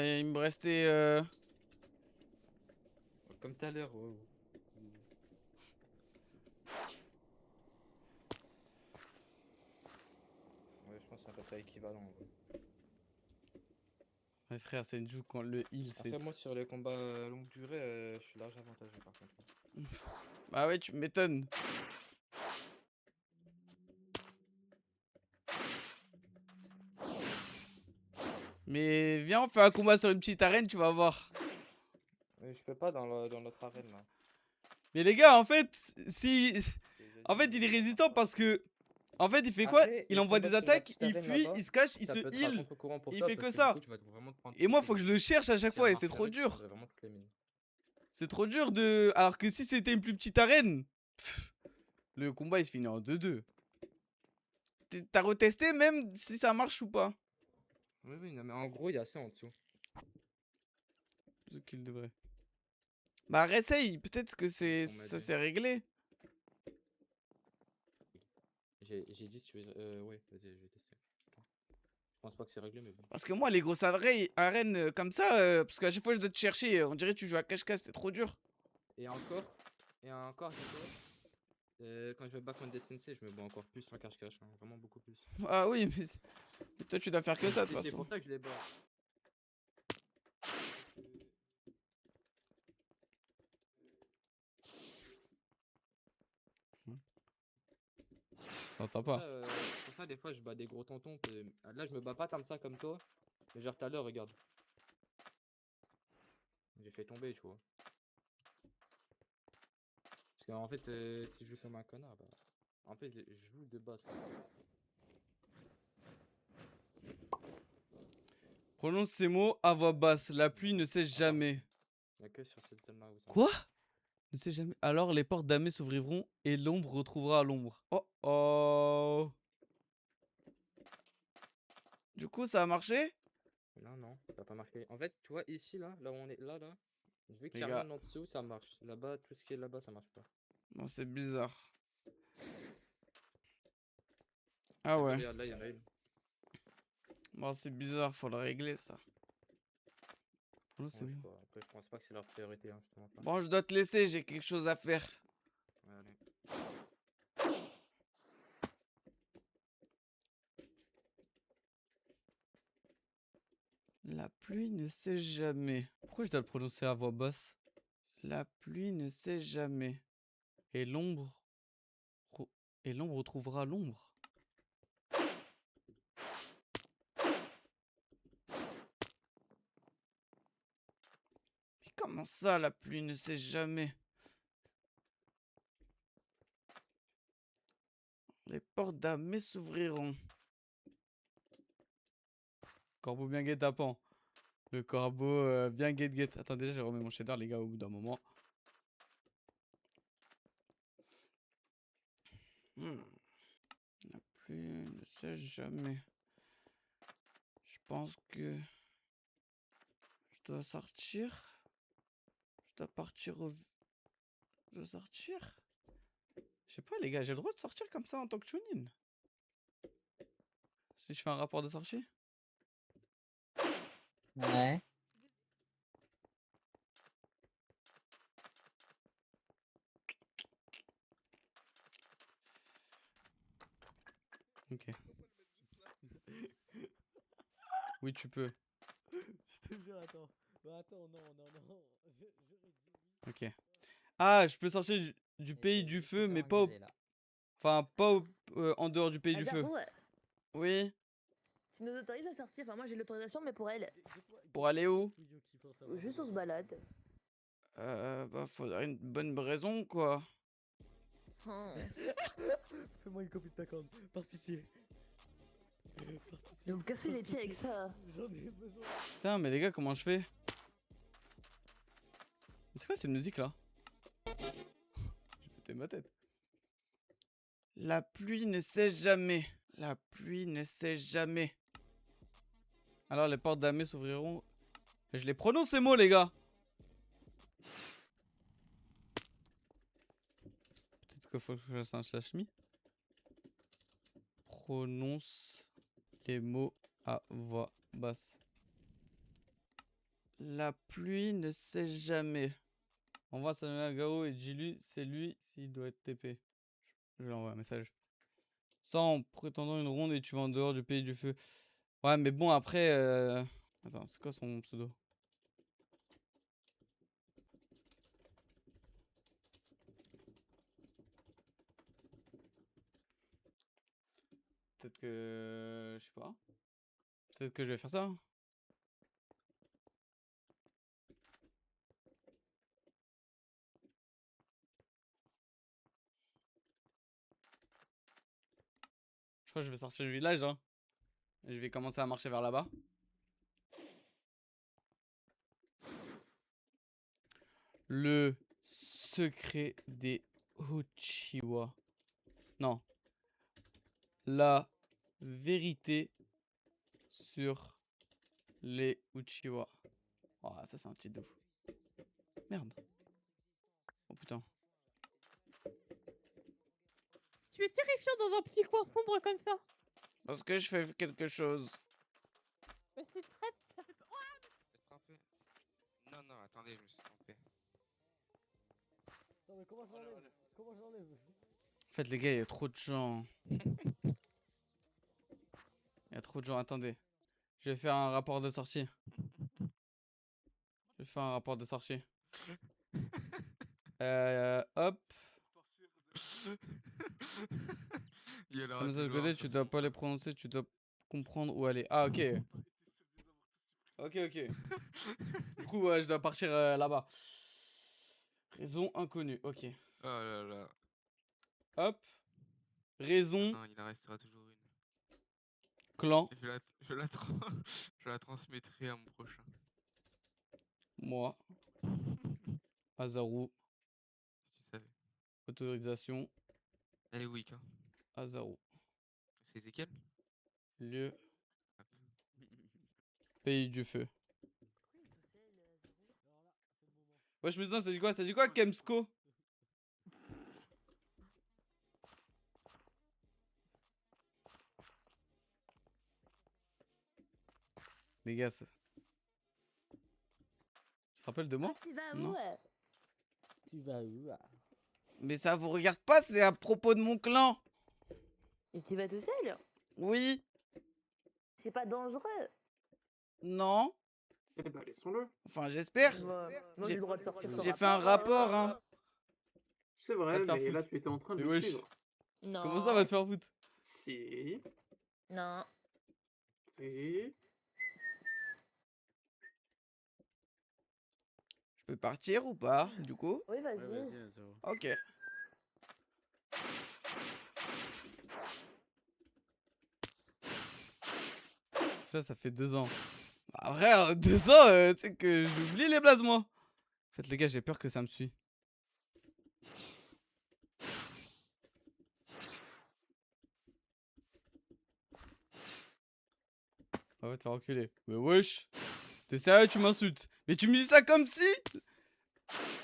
Il me restait Comme tout à l'heure, ouais. Ouais, je pense que c'est un bataille équivalent en vrai. Ouais, frère, c'est une joue quand le heal c'est. Après, moi, sur les combats longue durée, je suis large avantagé par contre. Bah ouais, tu m'étonnes. Mais viens, on fait un combat sur une petite arène, tu vas voir. Mais je peux pas dans notre arène là. Mais les gars, en fait, si. En fait, il est résistant parce que. En fait, il fait quoi? Après, Il les envoie combats des sur la attaques, petite il arène fuit, là-bas, il se cache, il ça se peut être à heal. contre-courant pour Il toi, fait parce que du ça. coup, tu vas vraiment te prendre Et moi, toutes faut les que je mines. le cherche à chaque Si fois elle et c'est marche trop avec, tu dur. prendrais vraiment toutes les mines. C'est trop dur de. Alors que si c'était une plus petite arène, le combat il se finit en 2-2. T'as retesté même si ça marche ou pas? Oui, oui, non, mais en gros, il y a ça en dessous. Ce qu'il devrait. Bah, réessaye, peut-être que Pour ça m'aider. s'est réglé. J'ai dit si tu veux. Ouais, vas-y, je vais tester. Je pense pas que c'est réglé, mais bon. Parce que moi, les grosses arènes comme ça, parce qu'à chaque fois je dois te chercher, on dirait que tu joues à cache-cache, c'est trop dur. Et encore, dis-toi, quand je me bats contre des sensei, je me bats encore plus en cache-cache, hein, vraiment beaucoup plus. Ah oui, mais toi tu dois faire que ça de toute C'est façon. pour ça que je les bats. J'entends Pour pas. ça, pour ça, des fois, je bats des gros tontons. Là, je me bats pas comme ça, comme toi. Mais genre, tout à l'heure, regarde. J'ai fait tomber, tu vois. Parce qu'en fait, si je joue comme un connard, bah. En fait, je joue de base. Prononce ces mots à voix basse. La pluie ne cesse jamais. Y'a que sur cette zone-là où ça Quoi? Ne sait jamais. Alors les portes damnées s'ouvriront et l'ombre retrouvera l'ombre. Oh oh. Du coup, ça a marché? Non, non, ça va pas marcher. En fait, tu vois, ici, là où on est, là, vu qu'il Les y a gars. rien en dessous, ça marche. Là-bas, tout ce qui est là-bas, ça marche pas. Non, c'est bizarre. Ah ouais. Regarde, là, il y en a une. Bon, c'est bizarre, faut le régler ça. Bon, c'est Ouais, je sais bon. pas. Après, je pense pas que c'est leur priorité, hein, justement. Pas. Bon, je dois te laisser, j'ai quelque chose à faire. Ouais, allez. La pluie ne sait jamais. Pourquoi je dois le prononcer à voix basse? La pluie ne sait jamais. Et l'ombre... Et l'ombre retrouvera l'ombre. Mais comment ça, la pluie ne sait jamais? Les portes damnées s'ouvriront. Corbeau bien guet-apens. Le corbeau bien guet-guet. Attends, déjà, j'ai remis mon shader, les gars, au bout d'un moment. La pluie ne sait jamais. Je pense que... Je dois sortir. Je dois partir au... Je dois sortir? Je sais pas, les gars, j'ai le droit de sortir comme ça en tant que Chunin? Si je fais un rapport de sortie? Ouais. Ok. Oui, tu peux. Je te jure, attends. Bah attends, non. Ok. Ah, je peux sortir du pays du feu, mais pas au... Enfin, pas en dehors du pays du feu. Darko, Oui. tu nous autorises à sortir. Enfin, moi j'ai l'autorisation, mais pour elle. Pour aller où? Juste on se balade. Bah, faudrait une bonne raison, quoi. Oh. Fais-moi une copie de ta corde, par pitié. Ils vont me casser les pieds avec ça. J'en ai besoin. Putain, mais les gars, comment je fais? Mais c'est quoi cette musique là? J'ai pété ma tête. La pluie ne sait jamais. La pluie ne sait jamais. Alors les portes damnées s'ouvriront. Je les prononce ces mots, les gars. Peut-être qu'il faut que je fasse un slash me. Prononce les mots à voix basse. La pluie ne sait jamais. Envoie ça à Gao et dis-lui, c'est lui s'il doit être TP. Je lui envoie un message. Ça en prétendant une ronde et tu vas en dehors du pays du feu. Ouais, mais bon, après... Attends, c'est quoi son pseudo? Peut-être que... Je sais pas. Peut-être que je vais faire ça. Je crois que je vais sortir du village, hein. Et je vais commencer à marcher vers là-bas. Le secret des Uchiwa. Non. La vérité sur les Uchiwa. Oh, ça c'est un titre de fou. Merde. Oh putain. Tu es terrifiant dans un petit coin sombre comme ça. Parce que je fais quelque chose. Mais c'est très... ça fait peur. trompé. Non, non, attendez, je me suis trompé. Non mais comment je l'enlève? Comment je l'enlève? En fait, les gars, il y a trop de gens. Il y a trop de gens. Attendez. Je vais faire un rapport de sortie. Je vais faire un rapport de sortie. Hop. Comme ça, de côté, tu dois pas les prononcer, tu dois comprendre où aller. Ah, ok. Ok, ok. Du coup, ouais, je dois partir là-bas. Raison inconnue, ok. Oh là là. Hop. Raison. Non, il en restera toujours une. Clan. Je la transmettrai à mon prochain. Moi. Azaru. Si tu savais. Autorisation. Elle est weak, hein. Azaru. C'était quel? Lieu. Pays du feu. Wesh, mais non, ça dit quoi? Ça dit quoi, Kemsko? Les gars, ça... Tu te rappelles de moi? Tu vas Non. où Tu vas où Mais ça vous regarde pas, c'est à propos de mon clan. Et tu vas tout seul? Oui. C'est pas dangereux. Non. Eh bah, laissons-le. Enfin, j'espère. Moi, j'ai le droit de sortir. J'ai fait un rapport, hein. C'est Va vrai, te faire mais là, foutre. tu étais en train de Mais le wesh. suivre. Non. Comment ça va te faire foutre? Si. Non. Si. Je peux partir ou pas, du coup? Oui, vas-y. Ok. Ça fait 2 ans. Bah, frère, 2 ans, tu sais que j'oublie les blazes, moi. En fait, les gars, j'ai peur que ça me suit. On va te faire enculer. Mais wesh. T'es sérieux, tu m'insultes? Mais tu me dis ça comme si...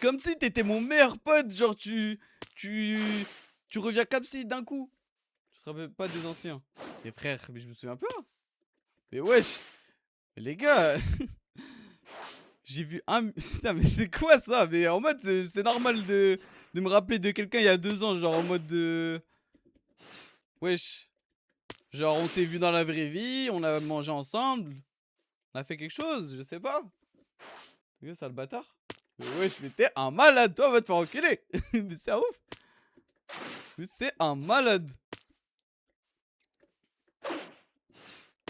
Comme si t'étais mon meilleur pote. Genre, tu reviens comme si d'un coup. Je te rappelle pas des anciens. Mais frère, mais je me souviens pas. Mais wesh. Mais les gars. J'ai vu un... Putain, mais c'est quoi ça? Mais en mode, c'est normal de me rappeler de quelqu'un il y a 2 ans. Genre en mode de... Wesh. Genre on s'est vu dans la vraie vie, on a mangé ensemble. On a fait quelque chose, je sais pas. C'est ça le bâtard? Mais wesh, mais t'es un malade, toi, va te faire enculer. Mais c'est un ouf. Mais c'est un malade.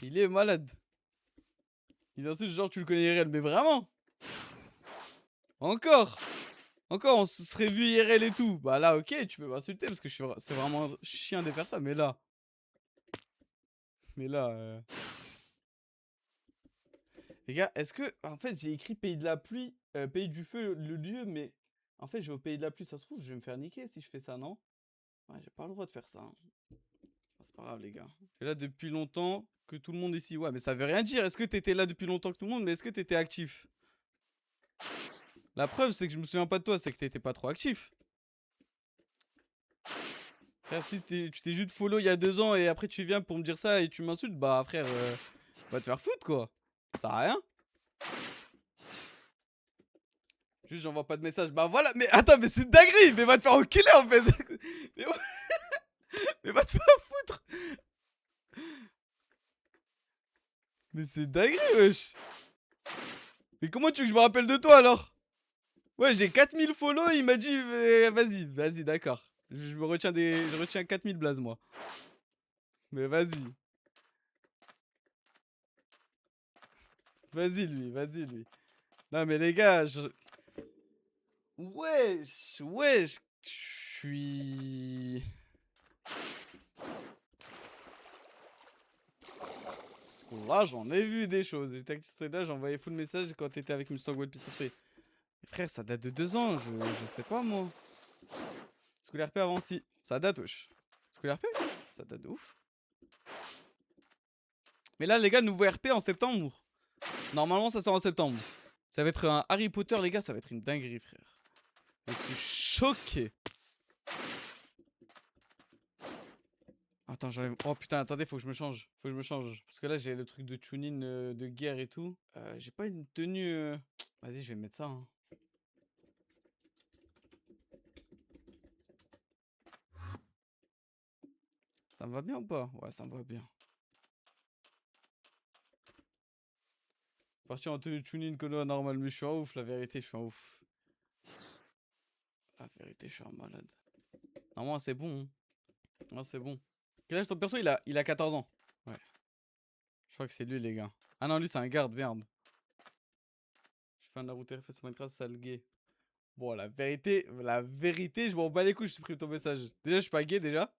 Il est malade. Il insulte genre tu le connais IRL, mais vraiment? Encore, on se serait vu IRL et tout. Bah là, ok, tu peux m'insulter parce que c'est vraiment chien de faire ça. Mais là, les gars, est-ce que, en fait, j'ai écrit pays de la pluie, pays du feu, le lieu, mais en fait, j'ai au pays de la pluie. Ça se trouve, je vais me faire niquer si je fais ça, non? Ouais, j'ai pas le droit de faire ça, hein. C'est pas grave, les gars. Je suis là depuis longtemps que tout le monde ici. Ouais, mais ça veut rien dire. Est-ce que t'étais là depuis longtemps que tout le monde, mais est-ce que t'étais actif? La preuve, c'est que je me souviens pas de toi, c'est que t'étais pas trop actif. Frère, si tu t'es juste follow il y a 2 ans et après tu viens pour me dire ça et tu m'insultes, bah frère, va te faire foutre quoi. Ça sert à rien. Juste j'envoie pas de message. Bah voilà, mais attends, mais c'est dinguerie, mais va te faire enculer en fait. Mais, mais va te faire foutre. Mais c'est dinguerie, wesh. Mais comment tu veux que je me rappelle de toi alors? Ouais, j'ai 4000 follow, il m'a dit vas-y, d'accord. Je retiens 4000 blazes moi. Mais vas-y. Vas-y lui. Non mais les gars, wesh, je suis... Là, j'en ai vu des choses. J'étais avec Streda, j'ai envoyé full message quand t'étais avec Mustang Wild Pisserie. Frère, ça date de 2 ans, je sais pas moi. School RP avant si. Ça date, wesh. School RP? Ça date de ouf. Mais là, les gars, nouveau RP en septembre. Normalement, ça sort en septembre. Ça va être un Harry Potter, les gars, ça va être une dinguerie, frère. Je suis choqué. Attends, j'enlève... Oh putain, attendez, faut que je me change. Parce que là, j'ai le truc de tune-in de guerre et tout. J'ai pas une tenue... Vas-y, je vais mettre ça, hein. Ça me va bien ou pas? Ouais, ça me va bien. Parti en tenue tune-in Konoha normal, mais je suis un ouf, la vérité, je suis un ouf. La vérité, je suis un malade. Normalement, c'est bon. Hein. Non, c'est bon. Quel âge ton perso? Il a 14 ans. Ouais. Je crois que c'est lui, les gars. Ah non, lui, c'est un garde, merde. Je fais un Naruto RP sur Minecraft, sale gay. Bon, la vérité, je m'en bats les couilles, je supprime ton message. Déjà, je suis pas gay, déjà.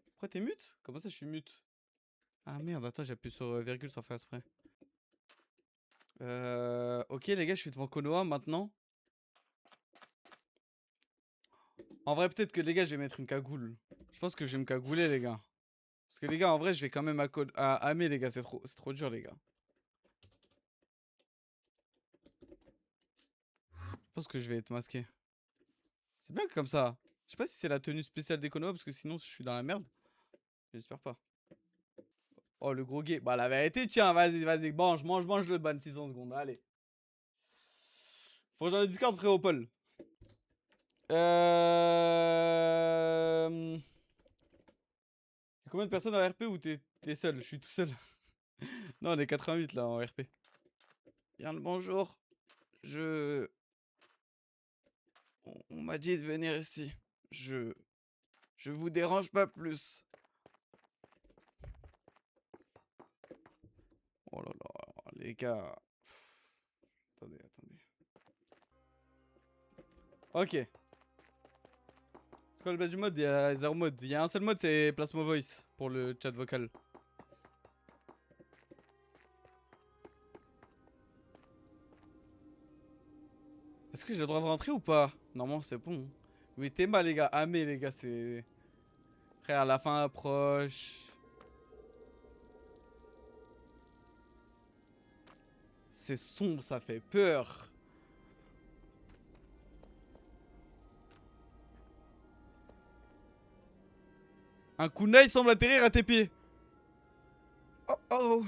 Pourquoi t'es mute? Comment ça, je suis mute? Ah merde, attends, j'ai appuyé sur virgule sans faire exprès. Ok, les gars, je suis devant Konoha maintenant. En vrai, peut-être que les gars, je vais mettre une cagoule. Je pense que je vais me cagouler, les gars. Parce que les gars, en vrai, je vais quand même à Amé, les gars. C'est trop dur, les gars. Je pense que je vais être masqué. C'est bien comme ça. Je sais pas si c'est la tenue spéciale des Konoha, parce que sinon, je suis dans la merde. J'espère pas. Oh, le gros gay. Bah, la vérité, tiens, vas-y. Mange le ban 600 secondes. Allez. Faut que j'en ai Discord, frérot Paul. Combien de personnes en RP ou t'es seul? Je suis tout seul. Non, on est 88 là en RP. Bien le bonjour. On m'a dit de venir ici. Je vous dérange pas plus. Oh là là, les gars. Attendez. Ok. C'est quoi le base du mode? Il y a 0 mode. Il y a un seul mode, c'est Plasma Voice pour le chat vocal. Est-ce que j'ai le droit de rentrer ou pas? Normalement, c'est bon. Oui, t'es mal, les gars. Amé, les gars, c'est. Frère, la fin approche. C'est sombre, ça fait peur. Un kunai semble atterrir à tes pieds. Oh.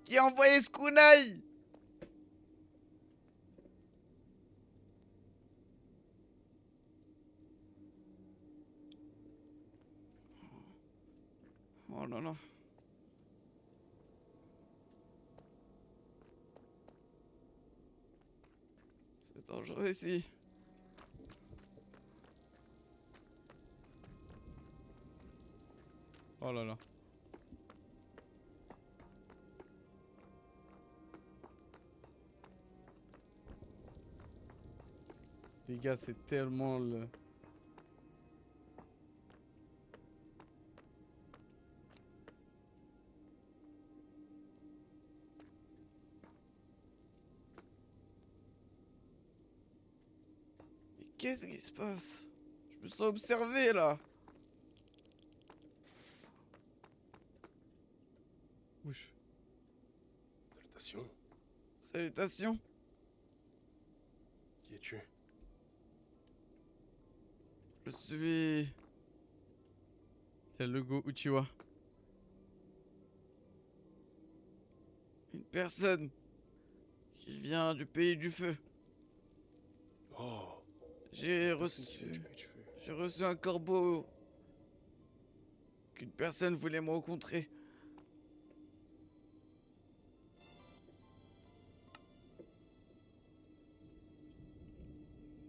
Qui a envoyé ce kunai? Oh là là. C'est dangereux ici. Oh là là. Les gars, c'est tellement le... Mais qu'est-ce qui se passe? Je me sens observé là. Wesh. Salutations. Salutations. Qui es-tu? Je suis... Le logo Uchiwa. Une personne qui vient du pays du feu. Oh. J'ai Personne qui reçu... vient du pays du feu. J'ai reçu un corbeau qu'une personne voulait me rencontrer.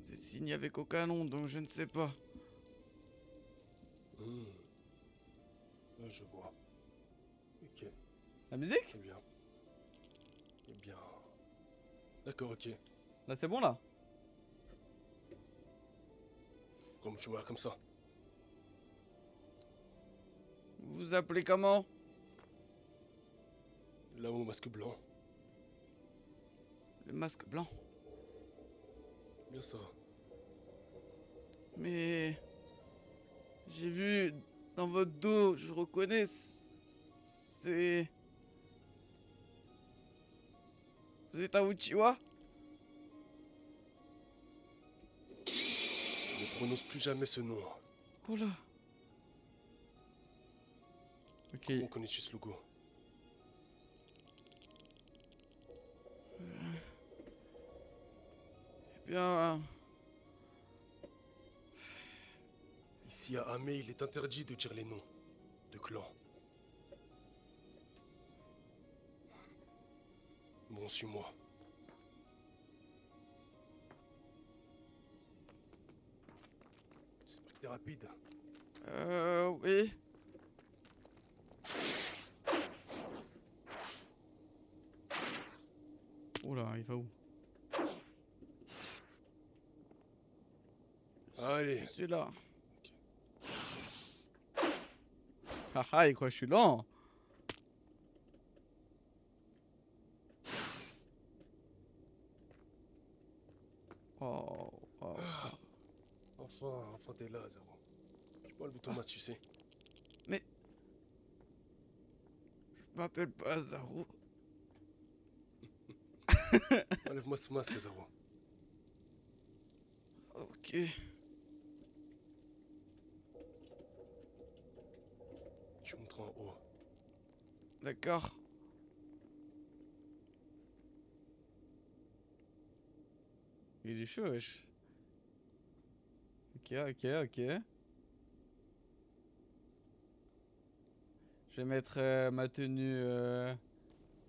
C'est signé avec aucun nom, donc je ne sais pas. Je vois. Ok. La musique? Très bien. Eh bien... D'accord, ok. Là c'est bon là? Comme tu me regardes comme ça. Vous vous appelez comment? L'homme au masque blanc. Le masque blanc. Bien ça. Mais... J'ai vu dans votre dos, je reconnais... C'est... Vous êtes un Uchiwa? Ne prononce plus jamais ce nom. Oh là. Ok. Comment connais-tu ce logo? Eh bien... Ici à Amé, il est interdit de dire les noms de clans. Bon, suis-moi. J'espère que t'es rapide. Oui. Oula, il va où? Allez. Je suis là. Haha, il croit que je suis lent. Oh, oh, oh. Enfin t'es là, Zaro. Tu peux enlever ton masque, tu sais. Mais... Je m'appelle pas Zaro. Enlève-moi ce masque, Zaro. Ok. Tu montres en haut. D'accord. Il est chaud, wesh. Ok, ok, ok. Je vais mettre ma tenue,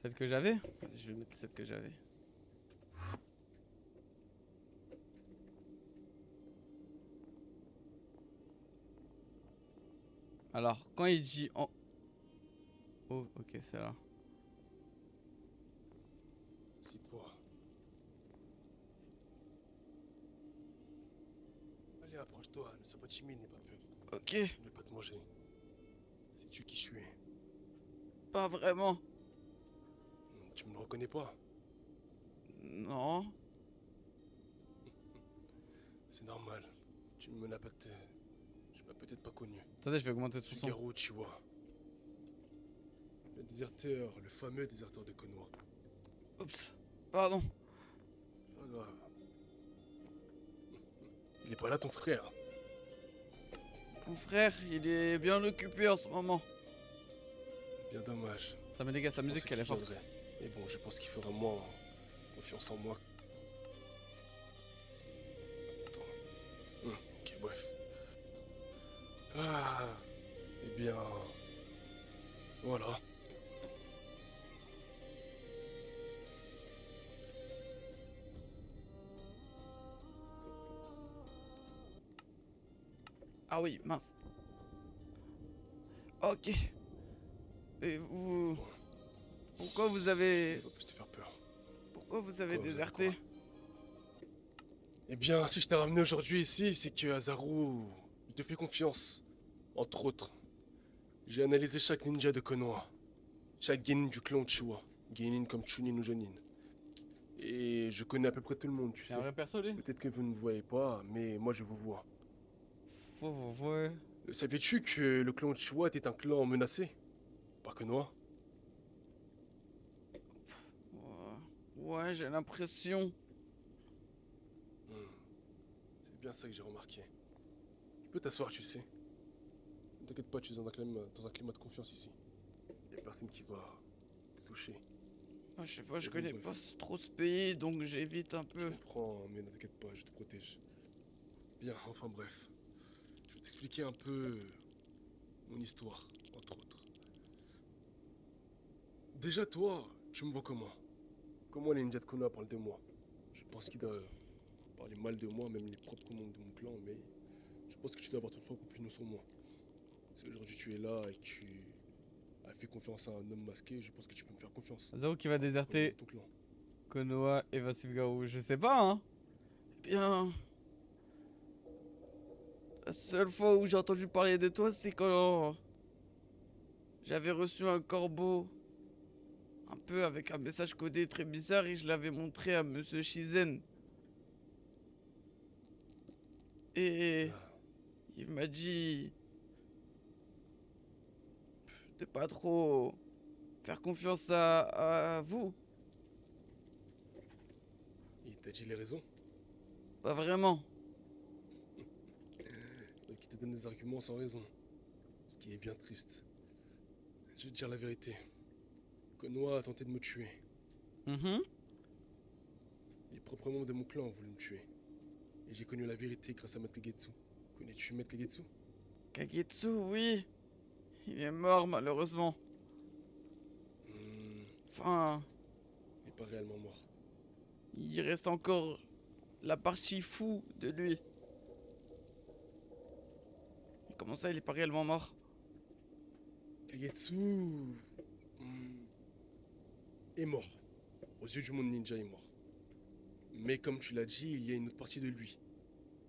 celle que j'avais. Vas-y, je vais mettre celle que j'avais. Alors, quand il dit en... Oh, ok, c'est là. C'est toi. Allez, approche-toi, ne sois pas timide, n'aie pas peur. Ok, Je ne vais pas te manger. Sais-tu qui je suis? pas vraiment. Tu me reconnais pas? Non. C'est normal. Tu me l'as peut-être... Je m'as peut-être pas connu. Attendez, je vais augmenter son son. Sugaru Uchiwa. Le déserteur, le fameux déserteur de Konoha. Oups, pardon. Pas grave. Il est pas là ton frère. Mon frère, il est bien occupé en ce moment. Bien dommage. Ça mais les gars, sa Je musique pensais elle est qu'il forte. viendrait. Mais bon, je pense qu'il fera moins confiance en moi. Attends. Ok, bref. Ah. Eh bien... Voilà. Ah oui, mince. Ok. Et vous... Pourquoi vous avez... Ça va plus te faire peur. Pourquoi vous avez Pourquoi vous avez déserté? Eh bien, si je t'ai ramené aujourd'hui ici, c'est que Azaru, il te fait confiance. Entre autres. J'ai analysé chaque ninja de Konoha. Chaque genin du clan Uchiwa. Genin comme Chunin ou Jonin. Et je connais à peu près tout le monde, tu C'est sais. un vrai perso lui? Peut-être que vous ne me voyez pas, mais moi je vous vois. Faut vous voir. Savais-tu que le clan Uchiwa était un clan menacé par Konoha? Ouais, j'ai l'impression. C'est bien ça que j'ai remarqué. Tu peux t'asseoir, tu sais. Ne t'inquiète pas, tu es dans un climat de confiance ici. Il n'y a personne qui va te toucher. Ah, je sais pas, je bon, connais bref. pas trop ce pays, donc j'évite un Je peu. comprends, mais ne t'inquiète pas, je te protège. Bien, enfin bref. Je vais t'expliquer un peu mon histoire, entre autres. Déjà, toi, tu me vois comment? Comment les ninjas de Konoha parlent de moi? Je pense qu'ils doivent parler mal de moi, même les propres membres de mon clan, mais je pense que tu dois avoir ton propre opinion sur moi. Si aujourd'hui tu es là et que tu as fait confiance à un homme masqué, je pense que tu peux me faire confiance. Zaro qui va déserter Ton clan. Konoha et va suivre Garou. Je sais pas, hein. Eh bien... La seule fois où j'ai entendu parler de toi, c'est quand... J'avais reçu un corbeau. Un peu avec un message codé très bizarre et je l'avais montré à Monsieur Shizen. Et... Il m'a dit... De pas trop... Faire confiance à vous. Il t'a dit les raisons? Pas vraiment. Donc il te donne des arguments sans raison. Ce qui est bien triste. Je vais te dire la vérité. Konoha a tenté de me tuer. Les propres membres de mon clan ont voulu me tuer. Et j'ai connu la vérité grâce à Maître Kagetsu. Connais-tu Maître Kagetsu? Kagetsu, oui. Il est mort malheureusement. Enfin... Il n'est pas réellement mort. Il reste encore la partie fou de lui. Et comment ça, il est pas réellement mort? Kagetsu est mort. aux yeux du monde ninja est mort. Mais comme tu l'as dit, il y a une autre partie de lui.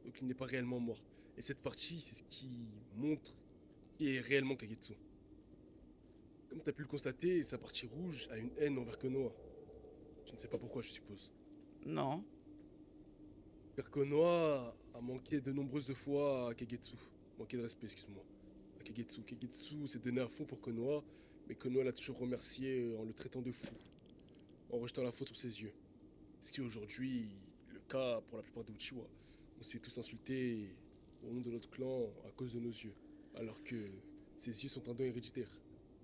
Donc il n'est pas réellement mort. Et cette partie, c'est ce qui montre qui est réellement Kagetsu. Comme tu as pu le constater, sa partie rouge a une haine envers Konoha. Tu ne sais pas pourquoi, je suppose. Non. Car Konoha a manqué de nombreuses fois à Kagetsu. Manqué de respect, excuse-moi. À Kagetsu. Kagetsu s'est donné à fond pour Konoha, mais Konoha l'a toujours remercié en le traitant de fou, en rejetant la faute sur ses yeux. Ce qui est aujourd'hui le cas pour la plupart des Uchiwa. On s'est tous insultés au nom de notre clan à cause de nos yeux, alors que ces yeux sont un don héréditaire.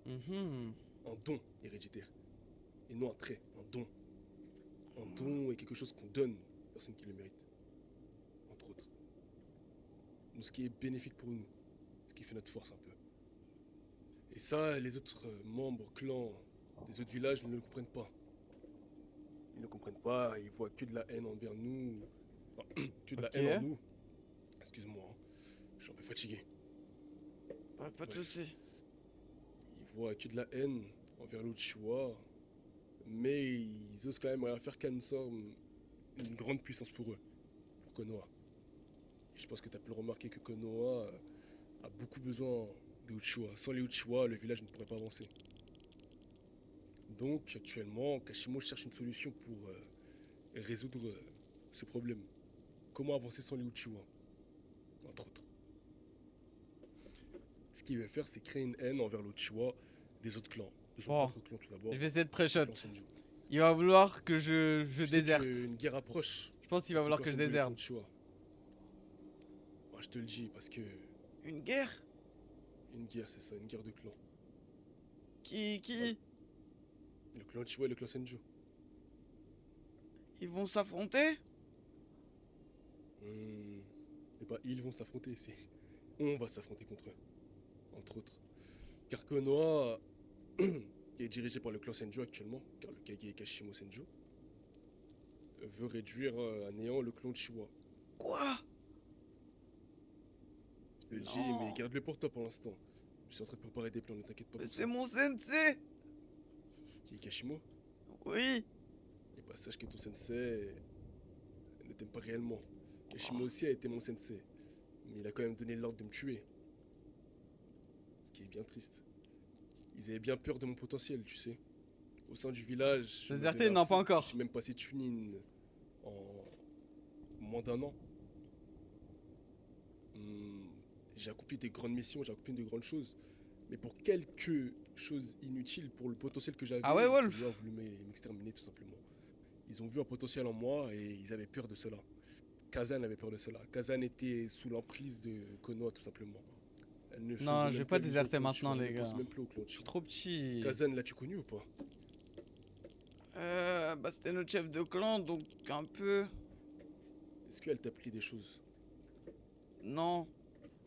Un don héréditaire. Et non un trait, un don. Un don est quelque chose qu'on donne aux personnes qui le méritent. Entre autres. Donc ce qui est bénéfique pour nous. Ce qui fait notre force un peu. Et ça, les autres membres, clans des autres villages ne le comprennent pas. Ils ne comprennent pas, ils voient que de la haine envers nous. Enfin, que de la haine en nous. Excuse-moi, hein. Je suis un peu fatigué. Pas de soucis. Ils voient que de la haine envers l'Uchiwa, mais ils osent quand même rien faire qu'à nous sommes une grande puissance pour eux, pour Konoha. Et je pense que tu as pu le remarquer que Konoha a beaucoup besoin des Uchiwa. Sans les Uchiwa, le village ne pourrait pas avancer. Donc actuellement, Kashimo cherche une solution pour résoudre ce problème. Comment avancer sans les Uchiwa, entre autres. Ce qu'il veut faire, c'est créer une haine envers l'Uchiwa des autres clans. De son propre clan tout d'abord. Je vais essayer de pré-shot. le clan Senju. Il va vouloir que je Tu sais déserte. Une guerre approche. Je pense qu'il va entre vouloir le que je clan Senju et le clan déserte. Uchiwa. Moi, je te le dis parce que Une guerre? une guerre, c'est ça, une guerre de clans. Qui Le clan Uchiwa et le clan Senju. Ils vont s'affronter? Et bah ils vont s'affronter, c'est on va s'affronter contre eux, entre autres. Car Konoha, qui est dirigé par le clan Senju actuellement, car le Kage Kashimo Senju, veut réduire à néant le clan Uchiwa. Quoi? Je te le dis, mais garde-le pour toi pour l'instant. Je suis en train de préparer des plans, ne t'inquiète pas. Mais pour c'est ça. mon sensei! Qui est Kashimo? Oui! Et bah sache que ton sensei ne t'aime pas réellement. Kashimo aussi a été mon sensei, mais il a quand même donné l'ordre de me tuer. Ce qui est bien triste. Ils avaient bien peur de mon potentiel, tu sais. Au sein du village... je me Déserté? donnais à Non, pas fond. encore. Je suis même passé Chunin en moins d'un an. J'ai accompli des grandes missions, j'ai accompli de grandes choses. Mais pour quelques choses inutiles, pour le potentiel que j'avais, Ah ouais, Wolf? ils ont voulu m'exterminer tout simplement. Ils ont vu un potentiel en moi et ils avaient peur de cela. Kazan avait peur de cela. Kazan était sous l'emprise de Konoha tout simplement. Elle ne Non, faisait je même vais pas allusion au déserter clan maintenant, Uchiwa, les elle ne pense gars. même plus au clan Je suis Uchiwa. trop petit. Kazan, l'as-tu connu ou pas? Bah c'était notre chef de clan, donc un peu... Est-ce qu'elle t'a appris des choses? Non.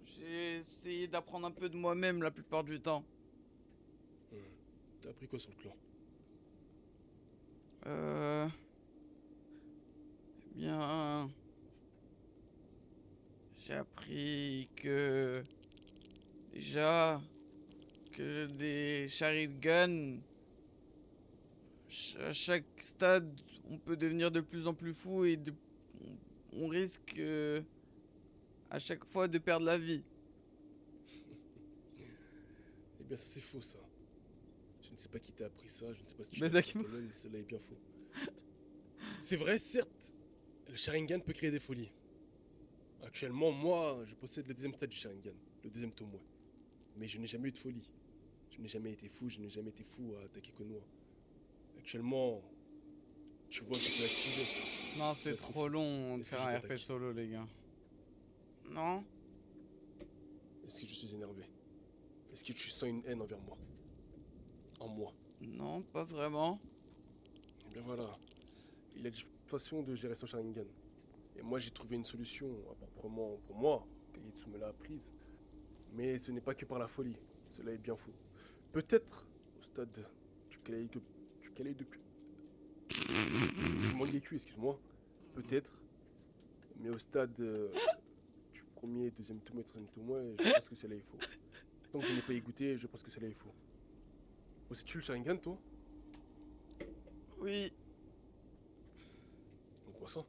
J'ai essayé d'apprendre un peu de moi-même la plupart du temps. T'as appris quoi sur le clan? Eh bien... J'ai appris que... Déjà... Que des Sharingan... À chaque stade, on peut devenir de plus en plus fou et on risque... à chaque fois de perdre la vie. Eh bien ça c'est faux ça. Je ne sais pas qui t'a appris ça, je ne sais pas si tu Mais l'as appris Zakimo. toi-même, mais cela est bien faux. C'est vrai, certes, le Sharingan peut créer des folies. Actuellement, moi, je possède le deuxième stade du Sharingan, le deuxième Tomoe. Mais je n'ai jamais eu de folie. Je n'ai jamais été fou, je n'ai jamais été fou à attaquer Konoha. Actuellement, tu vois que je peux activer. Non, c'est trop long de Est-ce que faire je un RP t'attaque? solo, les gars. Non? Est-ce que je suis énervé? Est-ce que tu sens une haine envers moi? En moi? Non, pas vraiment. Eh bien voilà, il y a différentes façons de gérer son Sharingan. Et moi j'ai trouvé une solution proprement pour moi, Kagetsu me l'a apprise. Mais ce n'est pas que par la folie, cela est bien faux. Peut-être au stade du kaléidopus. Je manque des culs, excuse-moi. Peut-être. Mais au stade du premier, deuxième tomoe, troisième tomoe, je pense que cela est faux. Tant que je n'ai pas y goûté, je pense que cela est faux. Aussi tu le Sharingan toi? Oui. Quoi ça?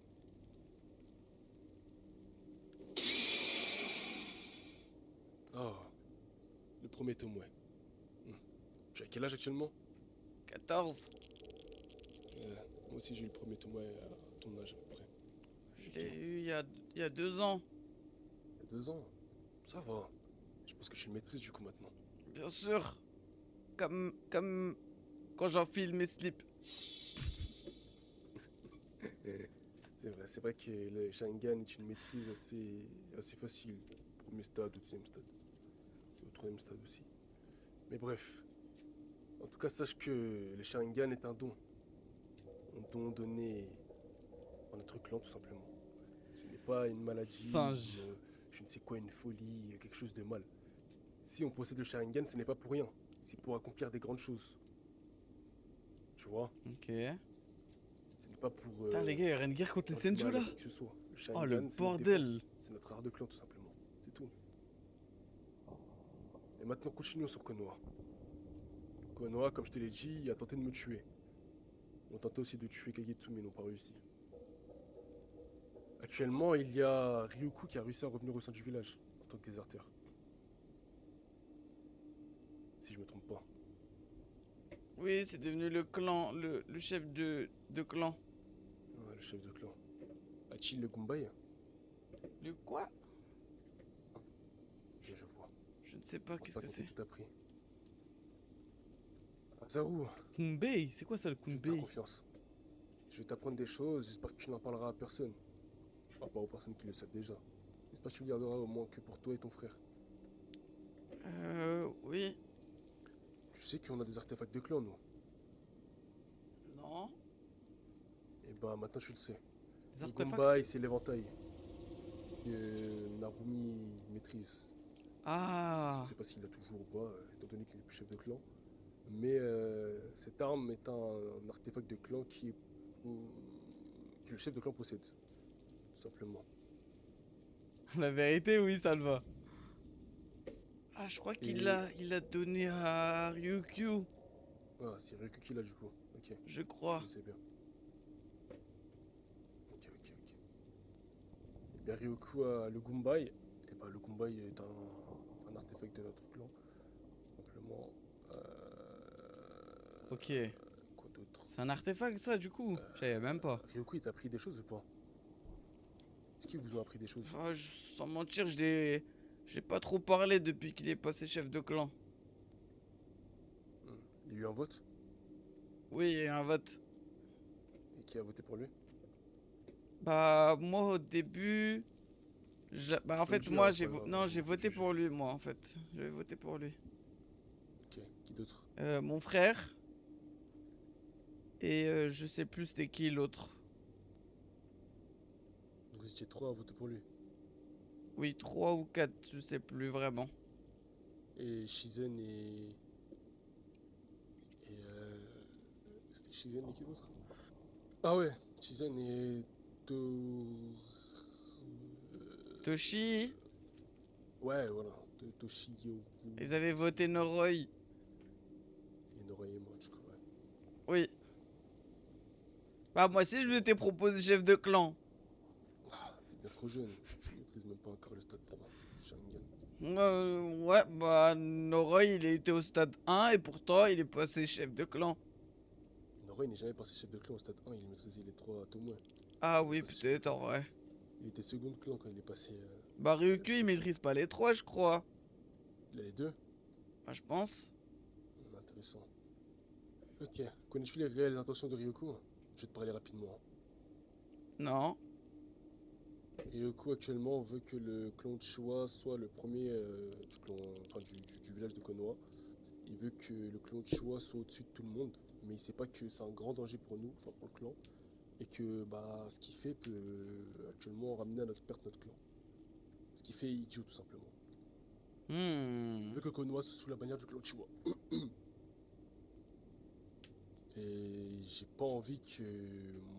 Ah, le premier tome, ouais. Tu as quel âge actuellement? 14. Moi aussi j'ai eu le premier tome, ouais, à ton âge à peu près. Je l'ai eu il y a 2 ans. Il y a 2 ans? Ça va. Je pense que je suis le maîtrise du coup maintenant. Bien sûr. Comme quand j'enfile mes slips. C'est vrai que le Sharingan est une maîtrise assez facile. Premier stade, deuxième stade. Au troisième stade aussi. Mais bref. En tout cas, sache que le Sharingan est un don. Un don donné par notre clan, tout simplement. Ce n'est pas une maladie, Singe. je ne sais quoi, une folie, quelque chose de mal. Si on possède le Sharingan, ce n'est pas pour rien. C'est pour accomplir des grandes choses. Tu vois? Ok. Ce n'est pas pour. Putain, les gars, y'a rien de guerre contre les faire du Senju mal à là. qui que ce soit. Oh le Sharingan, c'est notre bordel. défense. C'est notre art de clan, tout simplement. C'est tout. Et maintenant, continuons sur Konoha. Konoha, comme je te l'ai dit, a tenté de me tuer. On tentait aussi de tuer Kagetsu, mais ils n'ont pas réussi. Actuellement, il y a Ryuku qui a réussi à revenir au sein du village en tant que déserteur. Si je me trompe pas. Oui, c'est devenu le clan, le chef de clan. Ouais, le chef de clan. A-t-il le Gumbai? Le quoi? Je vois. Je ne sais pas, qu'est-ce que c'est? Tout appris. Zaru, Kumbei? C'est quoi ça le je vais te faire Kumbei? confiance. Je vais t'apprendre des choses, j'espère que tu n'en parleras à personne. Enfin, pas aux personnes qui le savent déjà. J'espère que tu le garderas au moins que pour toi et ton frère. Oui. Tu sais qu'on a des artefacts de clan, nous. Non. Et bah maintenant tu le sais. Des Le artefacts? Gumbai, c'est l'éventail que Narumi maîtrise. Je Ah. ne sais pas s'il l'a toujours ou pas, étant donné qu'il est plus chef de clan. Mais cette arme est un artefact de clan que le chef de clan possède. Tout simplement. La vérité, oui, ça le va. Ah, je crois qu'il Et- il l'a donné à Ryukyu, Ah, c'est Ryuku qui l'a du coup. Ok, je crois. je sais bien. Ok. Et bien Ryuku a le Gumbai. Et bah le Gumbai est un artefact de notre clan. Simplement. Ok. Quoi d'autre? C'est un artefact, ça, du coup? Je savais même pas. Ryuku, il t'a appris des choses ou pas? Est-ce qu'ils vous ont appris des choses? Ah, sans mentir, j'ai pas trop parlé depuis qu'il est passé chef de clan. Il y a eu un vote? Oui, il y a eu un vote. Et qui a voté pour lui? Bah, moi, au début... Bah, en peux le fait, dire, moi, c'est pas grave, non, je j'ai vais voté juger. pour lui, moi, en fait. J'avais voté pour lui. Ok, qui d'autre? Mon frère. Et je sais plus c'était qui l'autre. Vous étiez 3 à voter pour lui. Oui, 3 ou 4, je sais plus vraiment. Et Shizen et... C'était Shizen et qui d'autre? Ah ouais, Shizen et... Toshi, Ouais, voilà. Toshigyoku. ils avaient voté Noroi. Et Noroi et moi, du coup, ouais. Oui. Bah, moi aussi, je m'étais proposé chef de clan. Ah, t'es bien trop jeune. Tu maîtrises même pas encore le stade du Sharingan. Ouais, bah, Noroi, il était au stade 1 et pourtant, il est passé chef de clan. Noroi n'est jamais passé chef de clan au stade 1, il maîtrisait les 3 tomois. Ah oui, peut-être, en vrai. Il était second de clan quand il est passé... Bah, Ryukyu, il maîtrise pas les 3, je crois. Il a les 2? Bah, je pense. Intéressant. Ok, connais-tu les réelles intentions de Ryuku? Je vais te parler rapidement. Non. Ryuku actuellement veut que le clan Uchiwa soit le premier du clan, enfin du village de Konoha. Il veut que le clan Uchiwa soit au-dessus de tout le monde, mais il sait pas que c'est un grand danger pour nous, enfin pour le clan, et que bah ce qu'il fait peut actuellement ramener à notre perte notre clan. Ce qui fait idiot tout simplement. Il veut que Konoha soit sous la bannière du clan Uchiwa. Et j'ai pas envie que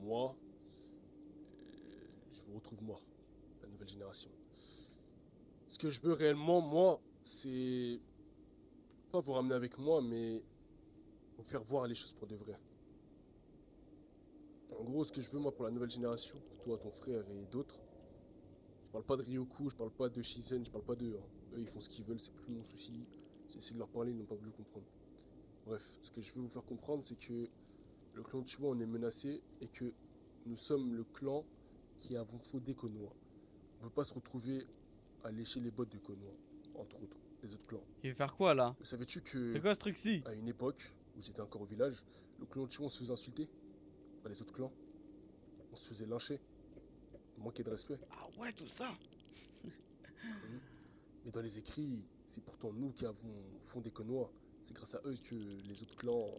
moi, je vous retrouve mort, la nouvelle génération. Ce que je veux réellement, moi, c'est pas vous ramener avec moi, mais vous faire voir les choses pour de vrai. En gros, ce que je veux moi pour la nouvelle génération, pour toi, ton frère et d'autres, je parle pas de Ryoku, je parle pas de Shizen, je parle pas d'eux. Hein. Eux, ils font ce qu'ils veulent, c'est plus mon souci. J'ai essayé de leur parler, ils n'ont pas voulu comprendre. Bref, ce que je veux vous faire comprendre, c'est que le clan Uchiwa, on est menacé et que nous sommes le clan qui avons fondé Konoha. On ne peut pas se retrouver à lécher les bottes de Konoha, entre autres, les autres clans. Il veut faire quoi là? Savais-tu que, C'est quoi ce truc-ci? à une époque où j'étais encore au village, le clan Uchiwa, on se faisait insulter par les autres clans. On se faisait lyncher. On manquait de respect. Ah ouais, tout ça? Oui. Mais dans les écrits, c'est pourtant nous qui avons fondé Konoha. C'est grâce à eux que les autres clans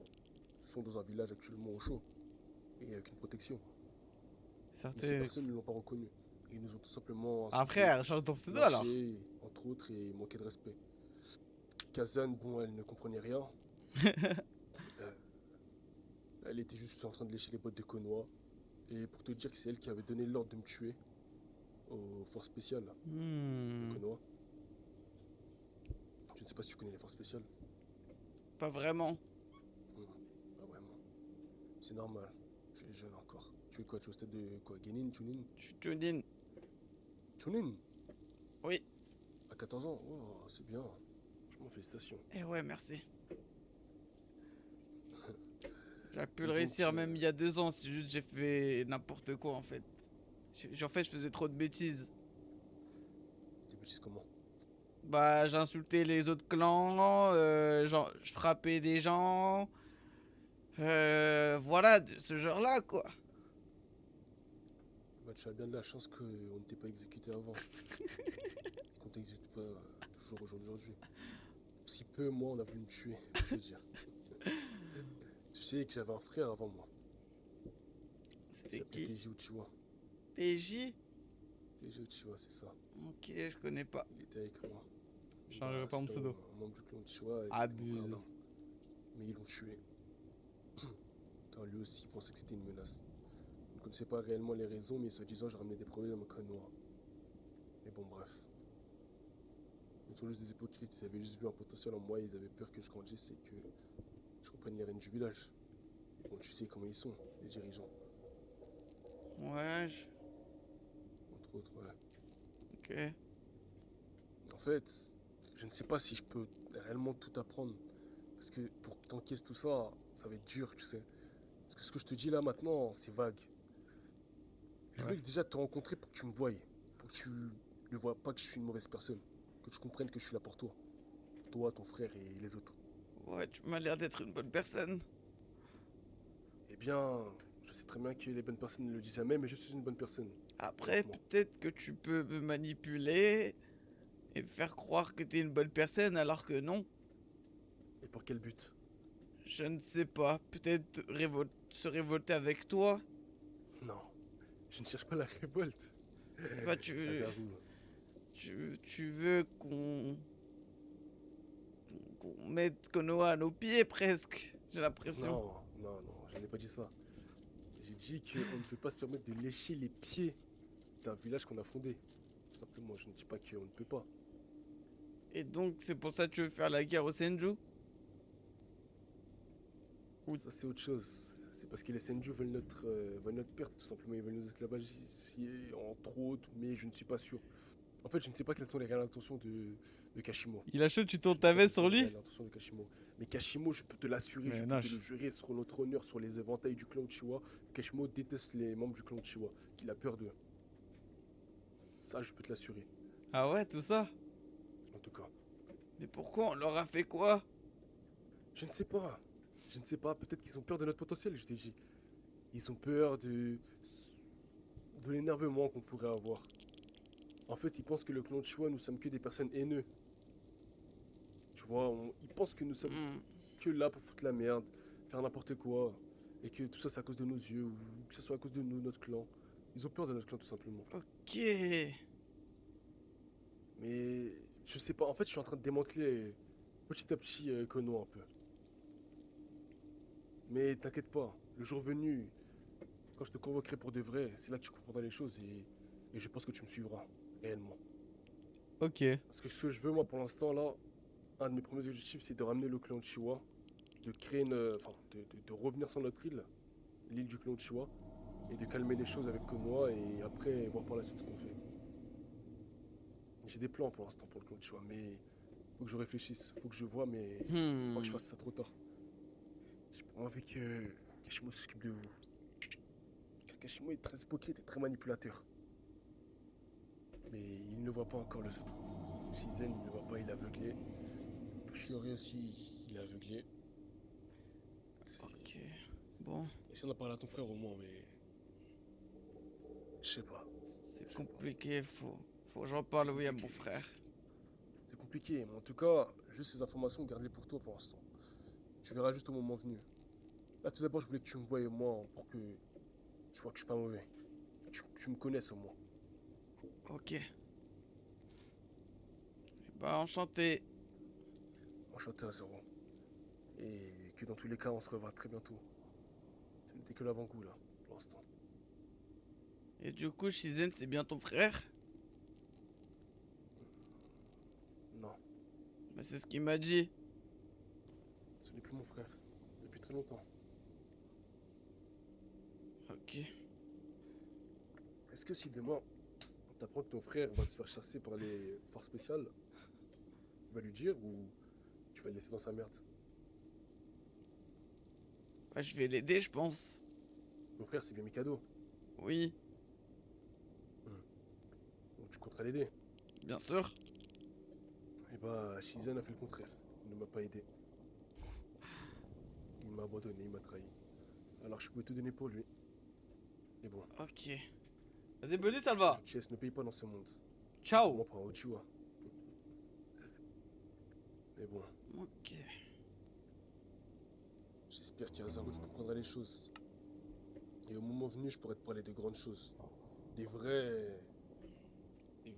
sont dans un village actuellement au chaud et avec une protection. Mais ces personnes ne l'ont pas reconnu. Ils nous ont tout simplement Ah frère, change ton pseudo alors. lynché, entre autres, et manqué de respect. Kazan, bon, elle ne comprenait rien. Elle était juste en train de lécher les bottes de Konoha. Et pour te dire que c'est elle qui avait donné l'ordre de me tuer aux forces spéciales là, de Konoha. Je ne sais pas si tu connais les forces spéciales. Pas vraiment. Pas vraiment. C'est normal. Tu es jeune encore. Tu es quoi? Tu es au stade de quoi? Genin? Chunin? Chunin. Chunin? Oui. À 14 ans? Oh, c'est bien. Franchement, félicitations. Eh ouais, merci. J'aurais pu le donc, réussir même il y a 2 ans, c'est juste j'ai fait n'importe quoi en fait. En fait, je faisais trop de bêtises. Des bêtises comment? Bah, j'insultais les autres clans, genre, je frappais des gens. Voilà, de ce genre-là quoi. Bah, tu as bien de la chance qu'on ne t'ait pas exécuté avant. Qu'on t'exécute pas toujours aujourd'hui. Si peu, moi, on a voulu me tuer, je veux dire. Tu sais que j'avais un frère avant moi. C'était s'appelait qui? Teiji Uchiwa. Teiji? Teiji Uchiwa, c'est ça. Ok, je connais pas. Il était avec moi. Je changerai pas mon c'était pseudo. un membre du clan Uchiwa. et c'était mon Abuse. frère d'armes. Mais ils l'ont tué. Car lui aussi pensait que c'était une menace. Il ne connaissait pas réellement les raisons, mais soi-disant, j'ai ramené des problèmes à Konoha. Mais bon, bref. Ils sont juste des hypocrites. Ils avaient juste vu un potentiel en moi. Ils avaient peur que je grandisse et que je reprenne les rênes du village. Bon, tu sais comment ils sont, les dirigeants. Ouais, Entre autres, ouais. ok. En fait, je ne sais pas si je peux réellement tout apprendre. Parce que pour que t'encaisses tout ça, ça va être dur, tu sais. Parce que ce que je te dis là maintenant, c'est vague. Je voulais déjà te rencontrer pour que tu me voyes. Pour que tu ne vois pas que je suis une mauvaise personne. Que tu comprennes que je suis là pour toi. Pour toi, ton frère et les autres. Ouais, tu m'as l'air d'être une bonne personne. Eh bien, je sais très bien que les bonnes personnes ne le disent jamais, mais je suis une bonne personne. Après, Franchement. peut-être que tu peux me manipuler et me faire croire que t'es une bonne personne alors que non. Et pour quel but? Je ne sais pas. Peut-être se révolter avec toi. Non, je ne cherche pas la révolte. Bah, tu veux qu'on mette Konoha à nos pieds presque. J'ai l'impression. Non, je n'ai pas dit ça. J'ai dit qu'on ne peut pas se permettre de lécher les pieds d'un village qu'on a fondé. Tout simplement, je ne dis pas qu'on ne peut pas. Et donc, c'est pour ça que tu veux faire la guerre au Senju? Ça, c'est autre chose. C'est parce que les Senju veulent notre perte, tout simplement. Ils veulent nous esclavagiser, entre autres, mais je ne suis pas sûr. En fait, je ne sais pas quelles sont les réelles intentions de Kashimo. Il a chaud, tu tournes ta veste sur lui? L'intention de Kashimo. Mais Kashimo, je peux te l'assurer, Mais je non, peux te le jurer sur notre honneur, sur les éventails du clan Uchiwa. Kashimo déteste les membres du clan Uchiwa, qu'il a peur d'eux. Ça, je peux te l'assurer. Ah ouais, tout ça? En tout cas. Mais pourquoi on leur a fait quoi? Je ne sais pas. Je ne sais pas. Peut-être qu'ils ont peur de notre potentiel, je t'ai dit. Ils ont peur de l'énervement qu'on pourrait avoir. En fait, ils pensent que le clan Uchiwa, nous sommes que des personnes haineuses. Tu vois, ils pensent que nous sommes que là pour foutre la merde, faire n'importe quoi. Et que tout ça, c'est à cause de nos yeux, ou que ce soit à cause de nous, notre clan. Ils ont peur de notre clan, tout simplement. Ok. Mais je sais pas, en fait, je suis en train de démanteler petit à petit Konoha un peu. Mais t'inquiète pas, le jour venu, quand je te convoquerai pour de vrai, c'est là que tu comprendras les choses et je pense que tu me suivras, réellement. Ok. Parce que ce que je veux, moi, pour l'instant, là, un de mes premiers objectifs, c'est de ramener le clan Uchiwa, de créer de revenir sur notre île, l'île du clan Uchiwa, et de calmer les choses avec Konoha et après voir par la suite ce qu'on fait. J'ai des plans pour l'instant pour le clan Uchiwa, mais faut que je réfléchisse, faut que je vois, mais faut pas que je fasse ça trop tard. J'ai pas envie que Kashimo s'occupe de vous. Car Kashimo est très hypocrite et très manipulateur. Mais il ne voit pas encore le Sotru. Shizen, il ne voit pas, il est aveuglé. Toshiori aussi, il est aveuglé. Ok. Bon, Essaye d'en parler à ton frère au moins, mais. Je sais pas. c'est compliqué, faut que j'en parle, oui, à mon frère. C'est compliqué, mais en tout cas, juste ces informations, garde-les pour toi pour l'instant. Tu verras juste au moment venu. Là, tout d'abord, je voulais que tu me voies moi pour que tu vois que je suis pas mauvais. Que tu me connaisses au moins. Ok. Bah, enchanté. Enchanté à Zoro. Et que dans tous les cas, on se revoit très bientôt. Ce n'était que l'avant-goût là, pour l'instant. Et du coup, Shizen, c'est bien ton frère? Non, Bah, c'est ce qu'il m'a dit. ce n'est plus mon frère. Depuis très longtemps. Ok. Est-ce que si demain, on t'apprend que ton frère va se faire chasser par les forces spéciales, tu vas lui dire ou tu vas le laisser dans sa merde? Bah, je vais l'aider, je pense. Mon frère, c'est bien Mikado. Oui, Donc tu compteras l'aider. bien sûr. Et bah, Shizen a fait le contraire. Il ne m'a pas aidé. Il m'a abandonné, il m'a trahi. Alors je peux tout donner pour lui. Et bon, Ok. Vas-y, bonne nuit, Salva. Chess ne paye pas dans ce monde. Ciao. Comment prend Uchiwa. Mais bon, Ok. j'espère qu'Azaru, tu comprendras les choses. Et au moment venu, je pourrai te parler de grandes choses. Des vraies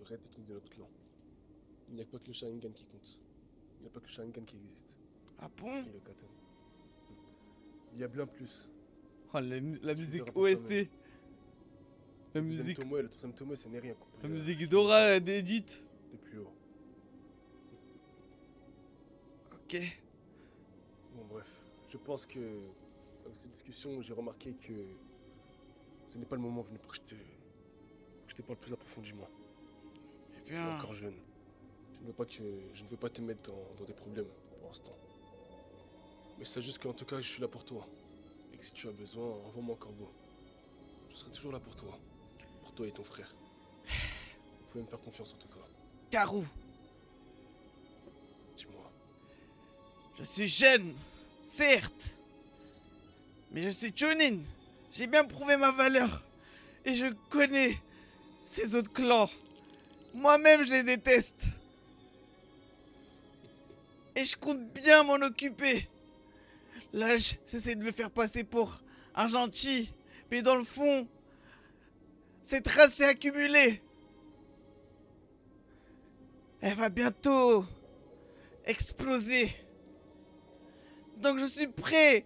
techniques de notre clan. Il n'y a pas que le Sharingan qui compte. Il n'y a pas que le Sharingan qui existe. Ah bon? Et le Katen. Il y a bien plus. Oh, la Tu musique verras par OST. toi-même. La Le deuxième musique. tomo et le troisième tomo, ce n'est rien comparé La à musique ce qui Dora est d'Edith. de plus haut. Ok. Bon bref, je pense que avec cette discussion, j'ai remarqué que ce n'est pas le moment venu pour que je te parle plus approfondément. Eh Tu es bien. encore jeune. Je ne veux pas te mettre dans des problèmes pour l'instant. Mais sache juste qu'en tout cas, je suis là pour toi. Et que si tu as besoin, envoie-moi un corbeau. Je serai toujours là pour toi. Pour toi et ton frère. Vous pouvez me faire confiance en tout cas. Karou. Dis-moi. Je suis jeune, certes. Mais je suis Chunin. J'ai bien prouvé ma valeur. Et je connais ces autres clans. Moi-même, je les déteste. Et je compte bien m'en occuper. Là, j'essaie de me faire passer pour un gentil. Mais dans le fond, cette rage s'est accumulée. Elle va bientôt exploser. Donc je suis prêt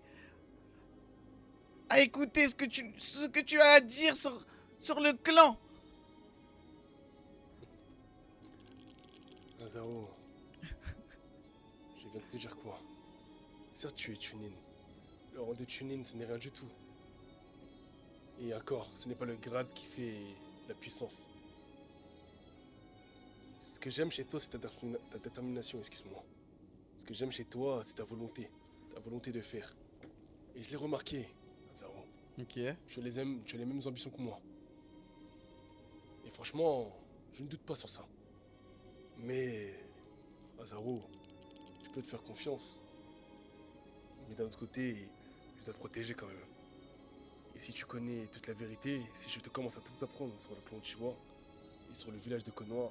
à écouter ce que tu as à dire sur le clan. Azao, je viens de te dire quoi? Certes, tu es Chunin. Le rang de Chunin, ce n'est rien du tout. Et encore, ce n'est pas le grade qui fait la puissance. Ce que j'aime chez toi, c'est ta détermination, excuse-moi. Ce que j'aime chez toi, c'est ta volonté de faire. Et je l'ai remarqué, Azaro. Ok. Tu as les mêmes ambitions que moi. Et franchement, je ne doute pas sur ça. Mais, Azaro, je peux te faire confiance. Mais d'un autre côté, je dois te protéger quand même. Et si tu connais toute la vérité, si je te commence à tout apprendre sur le clan Uchiwa et sur le village de Konoha,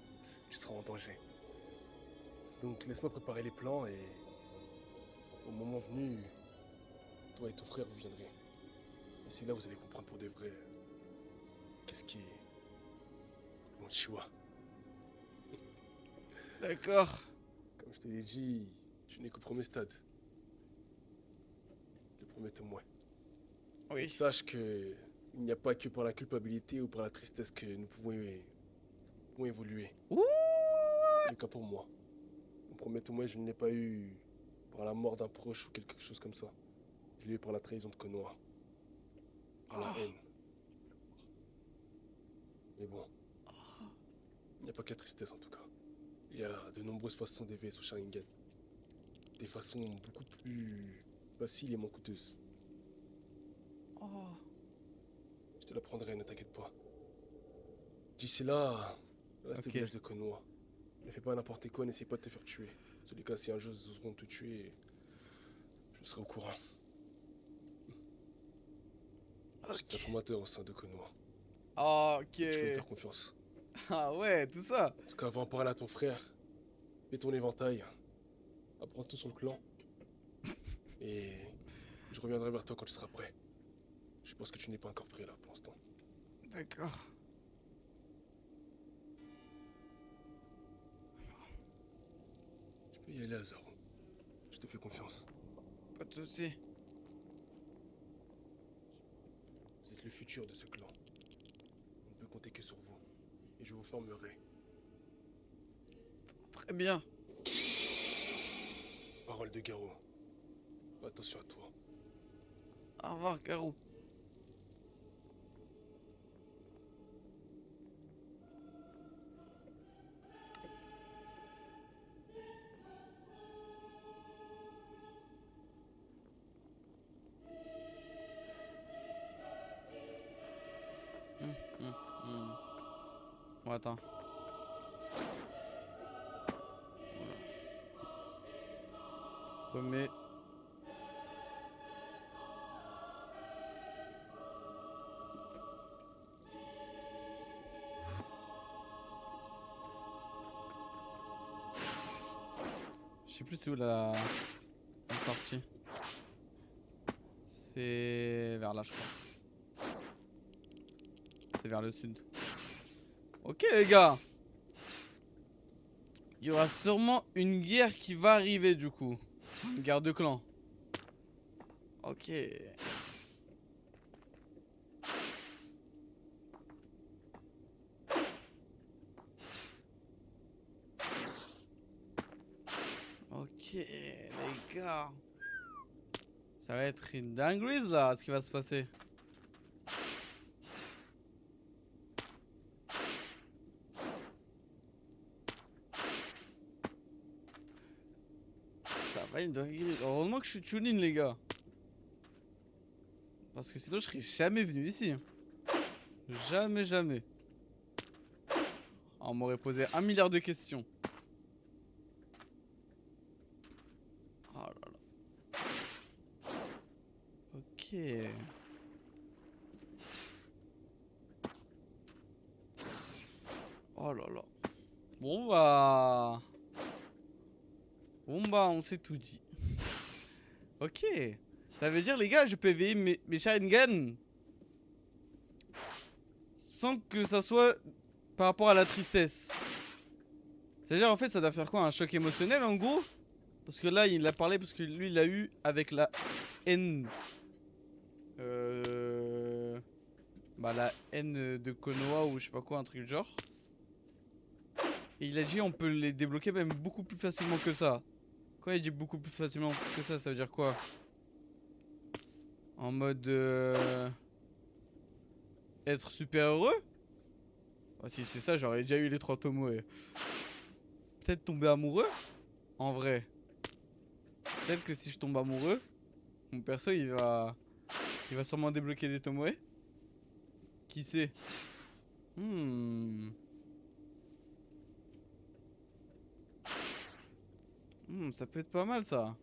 tu seras en danger. Donc laisse-moi préparer les plans et au moment venu, toi et ton frère vous viendrez. Et c'est là où vous allez comprendre pour de vrai qu'est-ce qui est le clan Uchiwa. D'accord. Comme je te l'ai dit, tu n'es qu'au premier stade. Le premier témoin. Oui. Sache que il n'y a pas que par la culpabilité ou par la tristesse que nous pouvons évoluer. Ouh. C'est le cas pour moi. Mon premier témoin, je ne l'ai pas eu par la mort d'un proche ou quelque chose comme ça. Je l'ai eu par la trahison de Konoha. Par la haine. Mais bon, il n'y a pas que la tristesse en tout cas. Il y a de nombreuses façons d'éveiller son Sharingan. Des façons beaucoup plus faciles et moins coûteuses. Oh. Je te l'apprendrai, ne t'inquiète pas. D'ici là, reste au village de Konoha. Ne fais pas n'importe quoi, n'essaie pas de te faire tuer. En tous les cas, si un jour ils oseront te tuer, je serai au courant. Je suis informateur au sein de Konoha. Ok. Tu peux me faire confiance. Ah ouais, tout ça. En tout cas, va en parler à ton frère. Mets ton éventail. Apprends tout sur le clan. Et je reviendrai vers toi quand tu seras prêt. Je pense que tu n'es pas encore prêt là pour l'instant. D'accord. Tu peux y aller, Hazaru. Je te fais confiance. Pas de soucis. Vous êtes le futur de ce clan. On ne peut compter que sur vous. Et je vous formerai. Très bien. Parole de Garou. Attention à toi. Au revoir, Garou. Bon, attends. Voilà. Remets. Je sais plus c'est où la sortie. C'est vers là, je crois. C'est vers le sud. Ok les gars. Il y aura sûrement une guerre qui va arriver du coup. Une guerre de clans. Ok. Ok les gars. Ça va être une dinguerie là ce qui va se passer. Ça va une dinguerie. Heureusement que je suis Chunin les gars. Parce que sinon je serais jamais venu ici. Jamais, jamais. On m'aurait posé 1 milliard de questions. Oh là là. Ok. Oh là là. Bon bah... Bon bah on s'est tout dit. Ok. Ça veut dire les gars je peux éveiller mes Sharingan sans que ça soit par rapport à la tristesse. C'est-à-dire en fait ça doit faire quoi? Un choc émotionnel en gros? Parce que là il a parlé parce que lui il l'a eu avec la haine. Bah la haine de Konoha ou je sais pas quoi, un truc du genre. Et il a dit on peut les débloquer même beaucoup plus facilement que ça. Quand il dit beaucoup plus facilement que ça veut dire quoi? En mode être super heureux? Oh, si c'est ça j'aurais déjà eu les 3 Tomoe. Peut-être tomber amoureux? En vrai. Peut-être que si je tombe amoureux, mon perso il va sûrement débloquer des Tomoe. Qui sait? Ça peut être pas mal ça.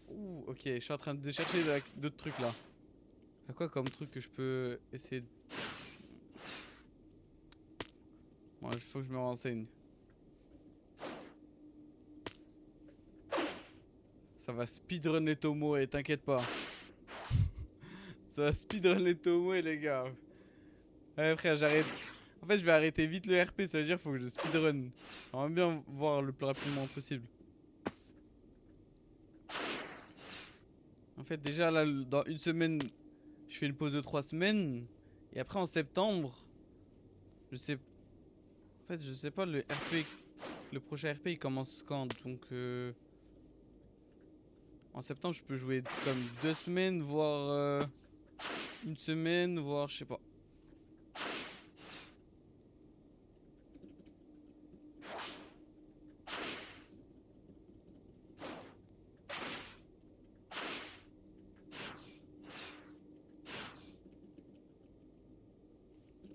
Ouh, ok, je suis en train de chercher d'autres trucs là. Y'a quoi comme truc que je peux essayer de... Bon, il faut que je me renseigne. Ça va speedrun les Tomoe, t'inquiète pas. Ça va speedrun les Tomoe les gars. Ouais frère, j'arrête. En fait je vais arrêter vite le RP, ça veut dire faut que je speedrun. J'aimerais bien voir le plus rapidement possible. En fait déjà là dans une semaine je fais une pause de 3 semaines. Et après en septembre je sais... En fait je sais pas le RP... Le prochain RP il commence quand? Donc en septembre je peux jouer comme 2 semaines voire Une semaine, voire je sais pas.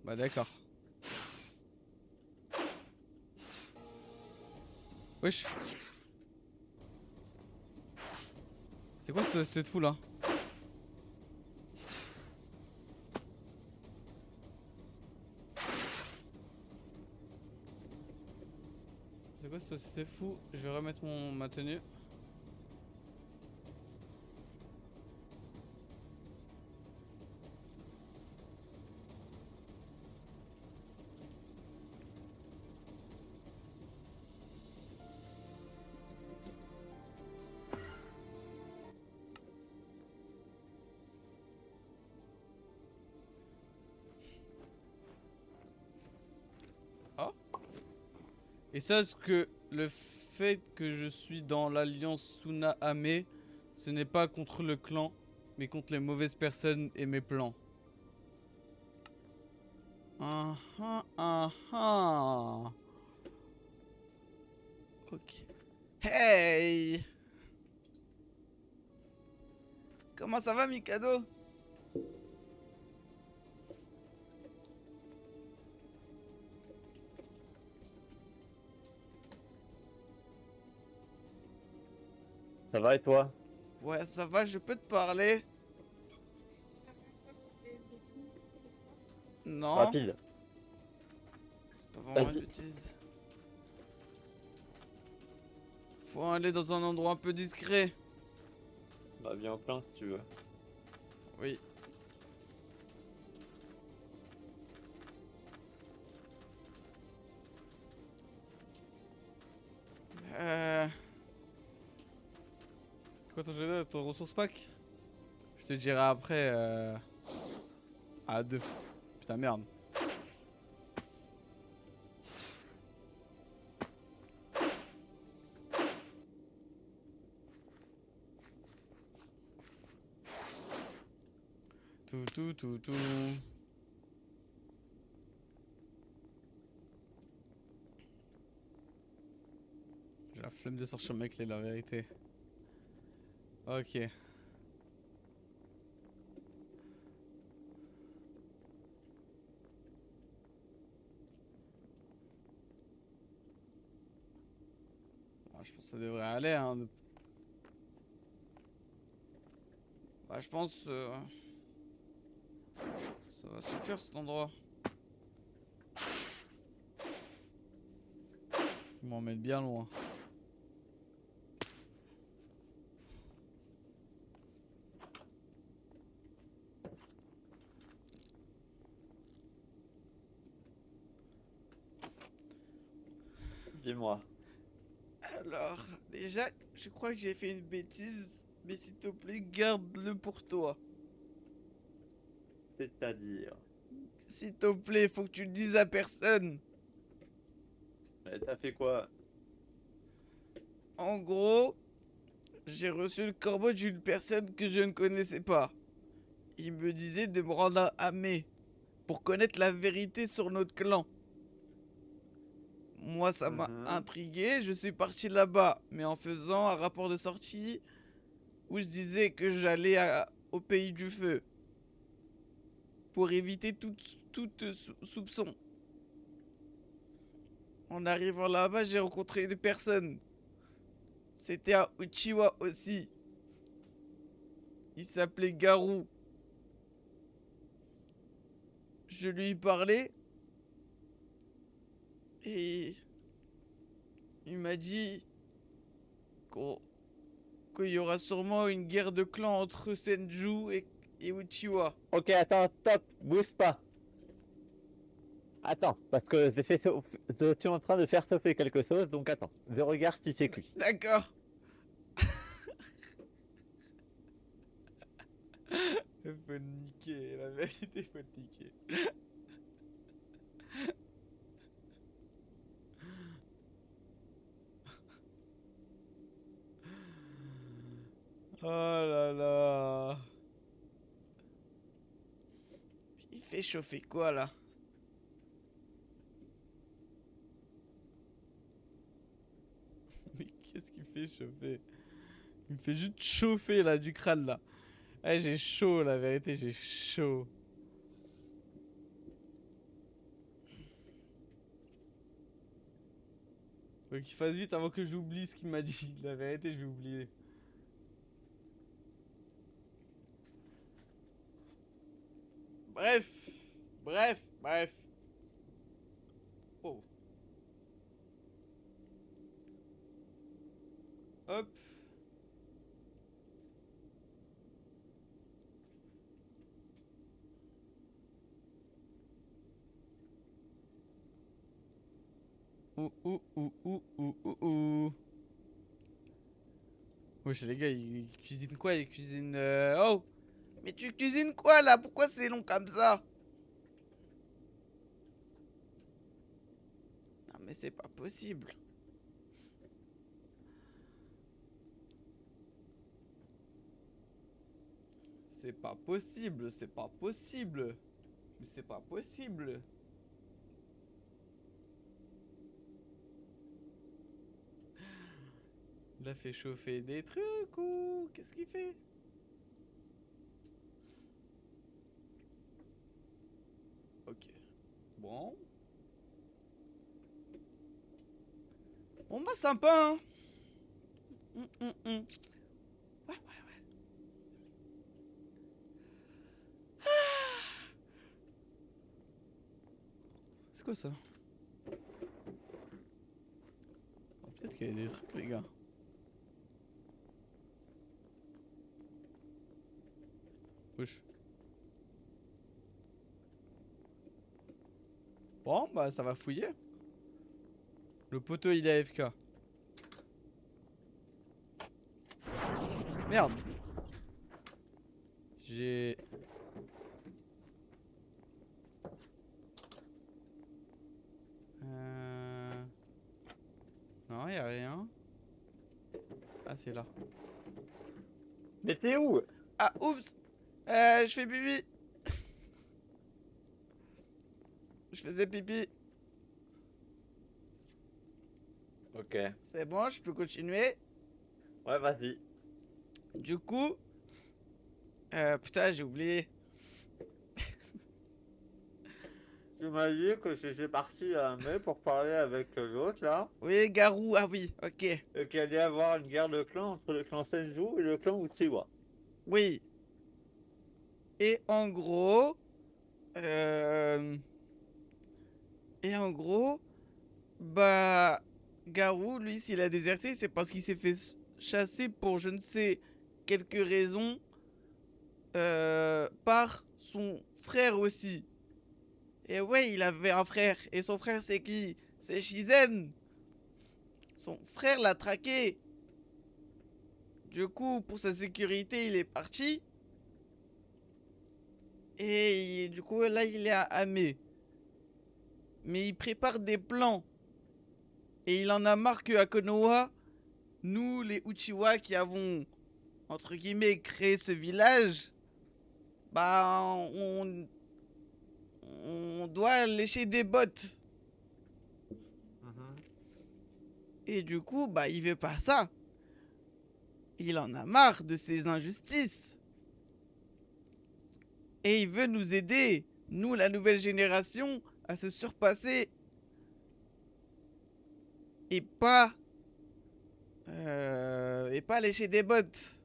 Bah d'accord. Wesh. C'est quoi cette fou là? C'est quoi c'est fou? Je vais remettre ma tenue. Ah. Et sache que le fait que je suis dans l'alliance Suna-Ame, ce n'est pas contre le clan, mais contre les mauvaises personnes et mes plans. Ah ah ah ah. Ok. Hey! Comment ça va, Mikado? Ça va et toi? Ouais, ça va, je peux te parler? Non, Rapide. c'est pas vraiment une Vas-y. bêtise. Faut aller dans un endroit un peu discret. Bah viens au plein si tu veux. Oui. Quoi ton GD, ton ressource pack? Je te dirai après à deux. Putain merde. Tout. J'ai la flemme de sortir mes clés, la vérité. Ok. Bon, je pense que ça devrait aller, hein. Bah, je pense... ça va suffire cet endroit. Ils m'emmènent bien loin. Dis-moi. Alors, déjà, je crois que j'ai fait une bêtise, mais s'il te plaît, garde-le pour toi. C'est-à-dire. S'il te plaît, faut que tu le dises à personne. T'as fait quoi? En gros, j'ai reçu le corbeau d'une personne que je ne connaissais pas. Il me disait de me rendre à Amé pour connaître la vérité sur notre clan. Moi, ça m'a intrigué, je suis parti là-bas, mais en faisant un rapport de sortie où je disais que j'allais au pays du feu pour éviter tout soupçon. En arrivant là-bas, j'ai rencontré une personne. C'était à Uchiwa aussi. Il s'appelait Garou. Je lui parlais et il m'a dit qu'il y aura sûrement une guerre de clans entre Senju et Uchiwa. Ok, attends, stop, bouge pas. Attends, parce que je suis en train de faire sauter quelque chose, donc attends. Je regarde si c'est cuit. D'accord. Faut le niquer, la vérité, faut le niquer. Oh là là. fait chauffer quoi là? Mais qu'est-ce qu'il fait chauffer? Il me fait juste chauffer là du crâne là. Ah, j'ai chaud, la vérité, j'ai chaud. Faut qu'il fasse vite avant que j'oublie ce qu'il m'a dit. La vérité, je vais oublier. Bref. Bref. Oh. Hop. Ouh. Wesh les gars, ils cuisinent quoi? Ils cuisinent... Oh! Mais tu cuisines quoi là? Pourquoi c'est long comme ça? Non mais c'est pas possible. C'est pas possible. Mais c'est pas possible. Il a fait chauffer des trucs ou qu'est-ce qu'il fait? Ok. Bon. Bon bah sympa hein. Ouais. C'est quoi ça? Oh, peut-être qu'il y a des trucs les gars. Wesh. Bon bah ça va fouiller. Le poteau il est AFK. Merde. J'ai... Non, y'a rien. Ah, c'est là. Mais t'es où? Ah, oups. Je fais pipi. Je faisais pipi. Ok. C'est bon, je peux continuer. Ouais, vas-y. Du coup... putain, j'ai oublié. Tu m'as dit que j'étais parti à un mai pour parler avec l'autre là. Oui, Garou, ah oui, ok. Et qu'il allait y avoir une guerre de clans entre le clan Senju et le clan Uchiwa. Oui. Et en gros... bah... Garou, lui, s'il a déserté, c'est parce qu'il s'est fait chasser pour je ne sais quelques raisons par son frère aussi. Et ouais, il avait un frère. Et son frère, c'est qui? C'est Shizen. Son frère l'a traqué. Du coup, pour sa sécurité, il est parti. Et du coup, là, il est à Ame. Mais il prépare des plans. Et il en a marre qu'à Konoha, nous, les Uchiwa qui avons, entre guillemets, créé ce village, bah, on doit lécher des bottes. Et du coup, bah, il veut pas ça. Il en a marre de ces injustices. Et il veut nous aider, nous, la nouvelle génération, à se surpasser. Et pas lécher des bottes.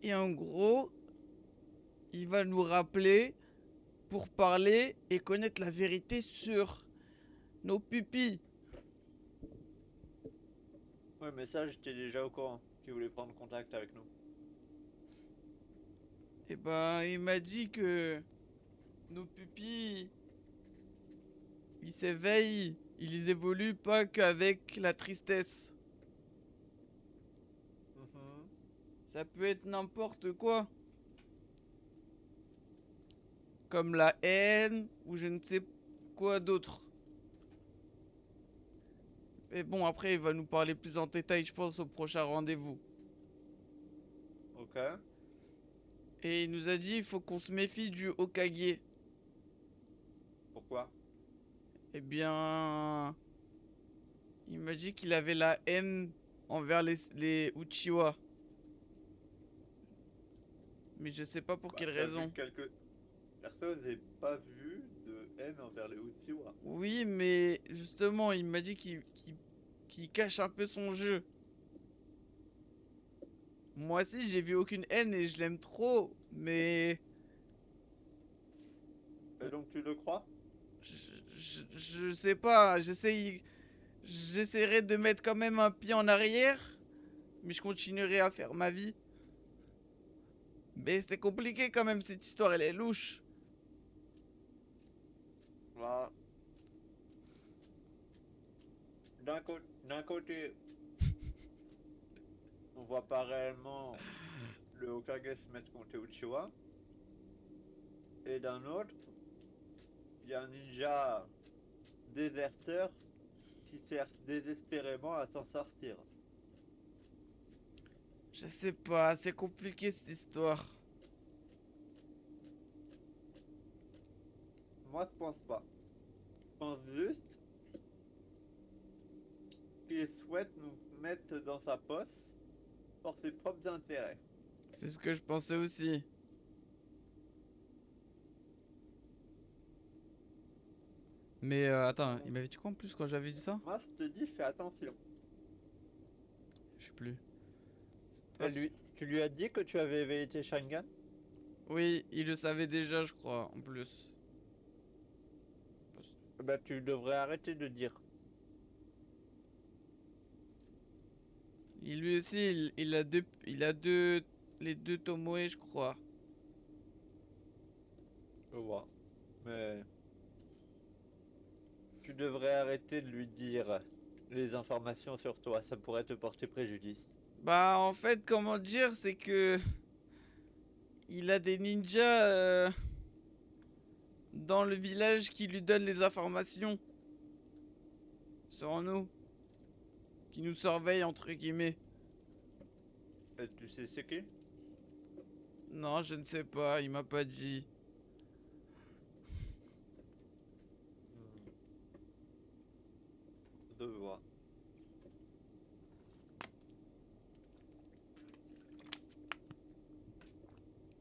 Et en gros, il va nous rappeler pour parler et connaître la vérité sur nos pupilles. Ouais, mais ça, j'étais déjà au courant qu'il voulait prendre contact avec nous. Et ben, il m'a dit que nos pupilles, ils s'éveillent, ils évoluent pas qu'avec la tristesse. Ça peut être n'importe quoi. Comme la haine ou je ne sais quoi d'autre. Mais bon, après, il va nous parler plus en détail, je pense, au prochain rendez-vous. Ok. Et il nous a dit il faut qu'on se méfie du Hokage. Pourquoi? Eh bien... Il m'a dit qu'il avait la haine envers les Uchiwa. Mais je sais pas pour quelle raison. Perso, j'ai pas vu de haine envers les Uchiwa. Oui, mais justement, il m'a dit qu'il cache un peu son jeu. Moi aussi, j'ai vu aucune haine et je l'aime trop, mais... Et donc tu le crois? Je sais pas, j'essaierai de mettre quand même un pied en arrière, mais je continuerai à faire ma vie. Mais c'est compliqué quand même, cette histoire, elle est louche. Bah, d'un côté, on voit pas réellement le Hokage se mettre contre Uchiwa. Et d'un autre, il y a un ninja déserteur qui cherche désespérément à s'en sortir. Je sais pas, c'est compliqué cette histoire. Moi, je pense pas. Je pense juste qu'il souhaite nous mettre dans sa poche pour ses propres intérêts. C'est ce que je pensais aussi. Mais attends, il m'avait dit quoi en plus quand j'avais dit ça? Moi, je te dis, fais attention. Je sais plus. Tu lui as dit que tu avais éveillé tes Sharingan? Oui, il le savait déjà, je crois, en plus. Bah, tu devrais arrêter de dire. Et lui aussi, il a les deux Tomoe, je crois. Je vois. Mais tu devrais arrêter de lui dire les informations sur toi, ça pourrait te porter préjudice. Bah, en fait, comment dire, c'est que... Il a des ninjas dans le village qui lui donnent les informations sur nous. Qui nous surveillent, entre guillemets. Et tu sais c'est qui? Non, je ne sais pas, il m'a pas dit. Je vois.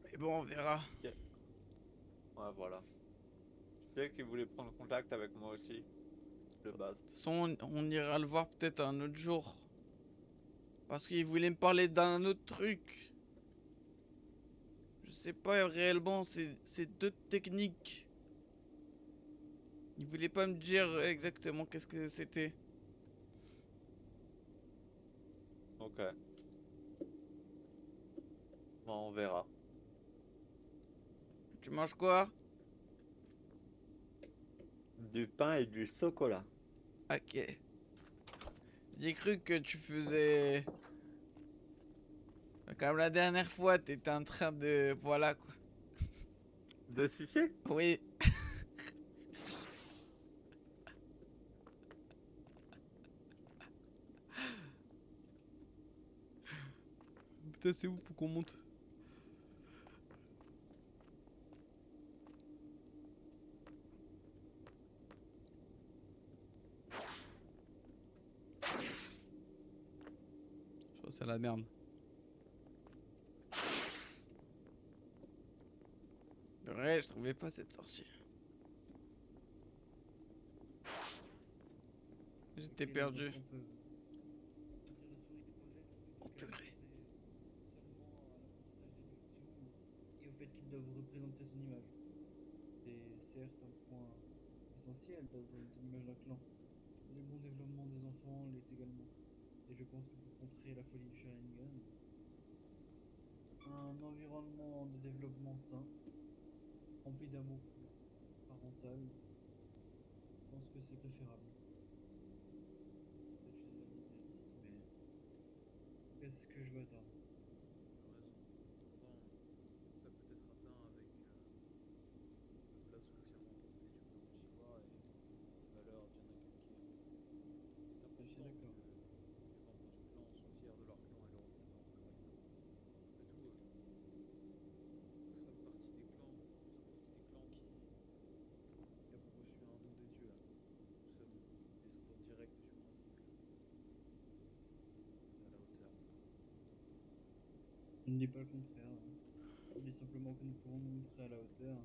Mais bon, on verra. Ouais, voilà. Je sais qu'il voulait prendre contact avec moi aussi, de base. De toute façon, on ira le voir peut-être un autre jour. Parce qu'il voulait me parler d'un autre truc. Je sais pas réellement, c'est deux techniques. Il voulait pas me dire exactement qu'est-ce que c'était. Ok. Bon, on verra. Tu manges quoi? Du pain et du chocolat. Ok. J'ai cru que tu faisais... Comme la dernière fois, t'étais en train de... Voilà quoi. De sucer? Oui. Putain, c'est où pour qu'on monte? Je crois que c'est la merde. Ouais, je trouvais pas cette sortie. J'étais perdu. Oh purée. Et au fait qu'ils doivent représenter son image. C'est certes un point essentiel dans l'image d'un clan. Le bon développement des enfants l'est également. Et je pense que pour contrer la folie du Sharingan, un environnement de développement sain, rempli d'amour parental, je pense que c'est préférable. Peut-être je suis un idéaliste, mais qu'est-ce que je veux attendre? Je suis d'accord. ne dis pas le contraire. Je dis simplement que nous pouvons nous montrer à la hauteur,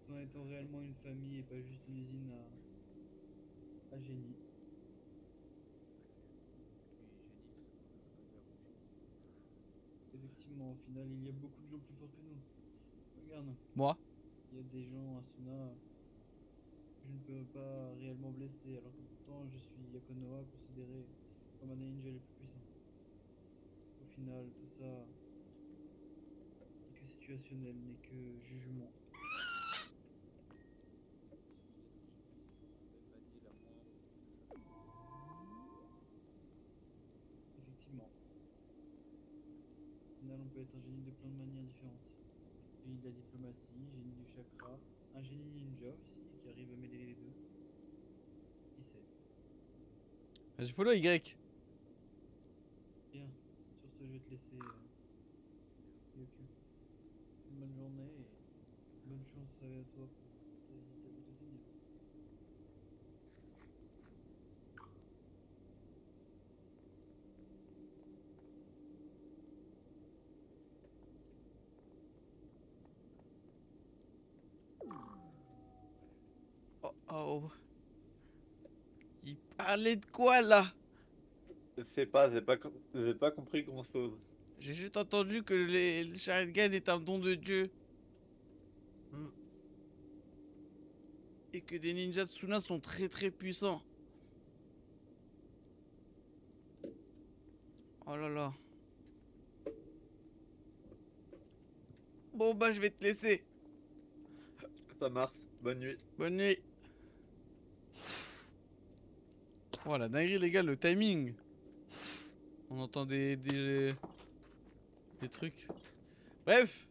tout en étant réellement une famille et pas juste une usine à génie. Effectivement, au final, il y a beaucoup de gens plus forts que nous. Regarde. Moi? Il y a des gens à Suna que je ne peux pas réellement blesser, alors que pourtant je suis à Konoha considéré comme un des ninjas les plus puissants. Au final, tout ça n'est que situationnel, n'est que jugement. Effectivement. Au final, on peut être un génie de plein de manières différentes. Génie de la diplomatie, génie du chakra, un génie ninja aussi, qui arrive à mêler les deux. Qui sait? Vas-y, follow Y. Bien, sur ce, je vais te laisser, Yoku. Une bonne journée et bonne chance à toi pour ta visite avec le Seigneur. Oh, oh. Il parlait de quoi là? Je sais pas, j'ai pas compris grand chose. J'ai juste entendu que le Sharingan est un don de Dieu. Et que des ninjas Tsuna sont très très puissants. Oh là là. Bon bah je vais te laisser. Ça marche, bonne nuit. Bonne nuit. Oh la dinguerie les gars, le timing. On entend des trucs. Bref.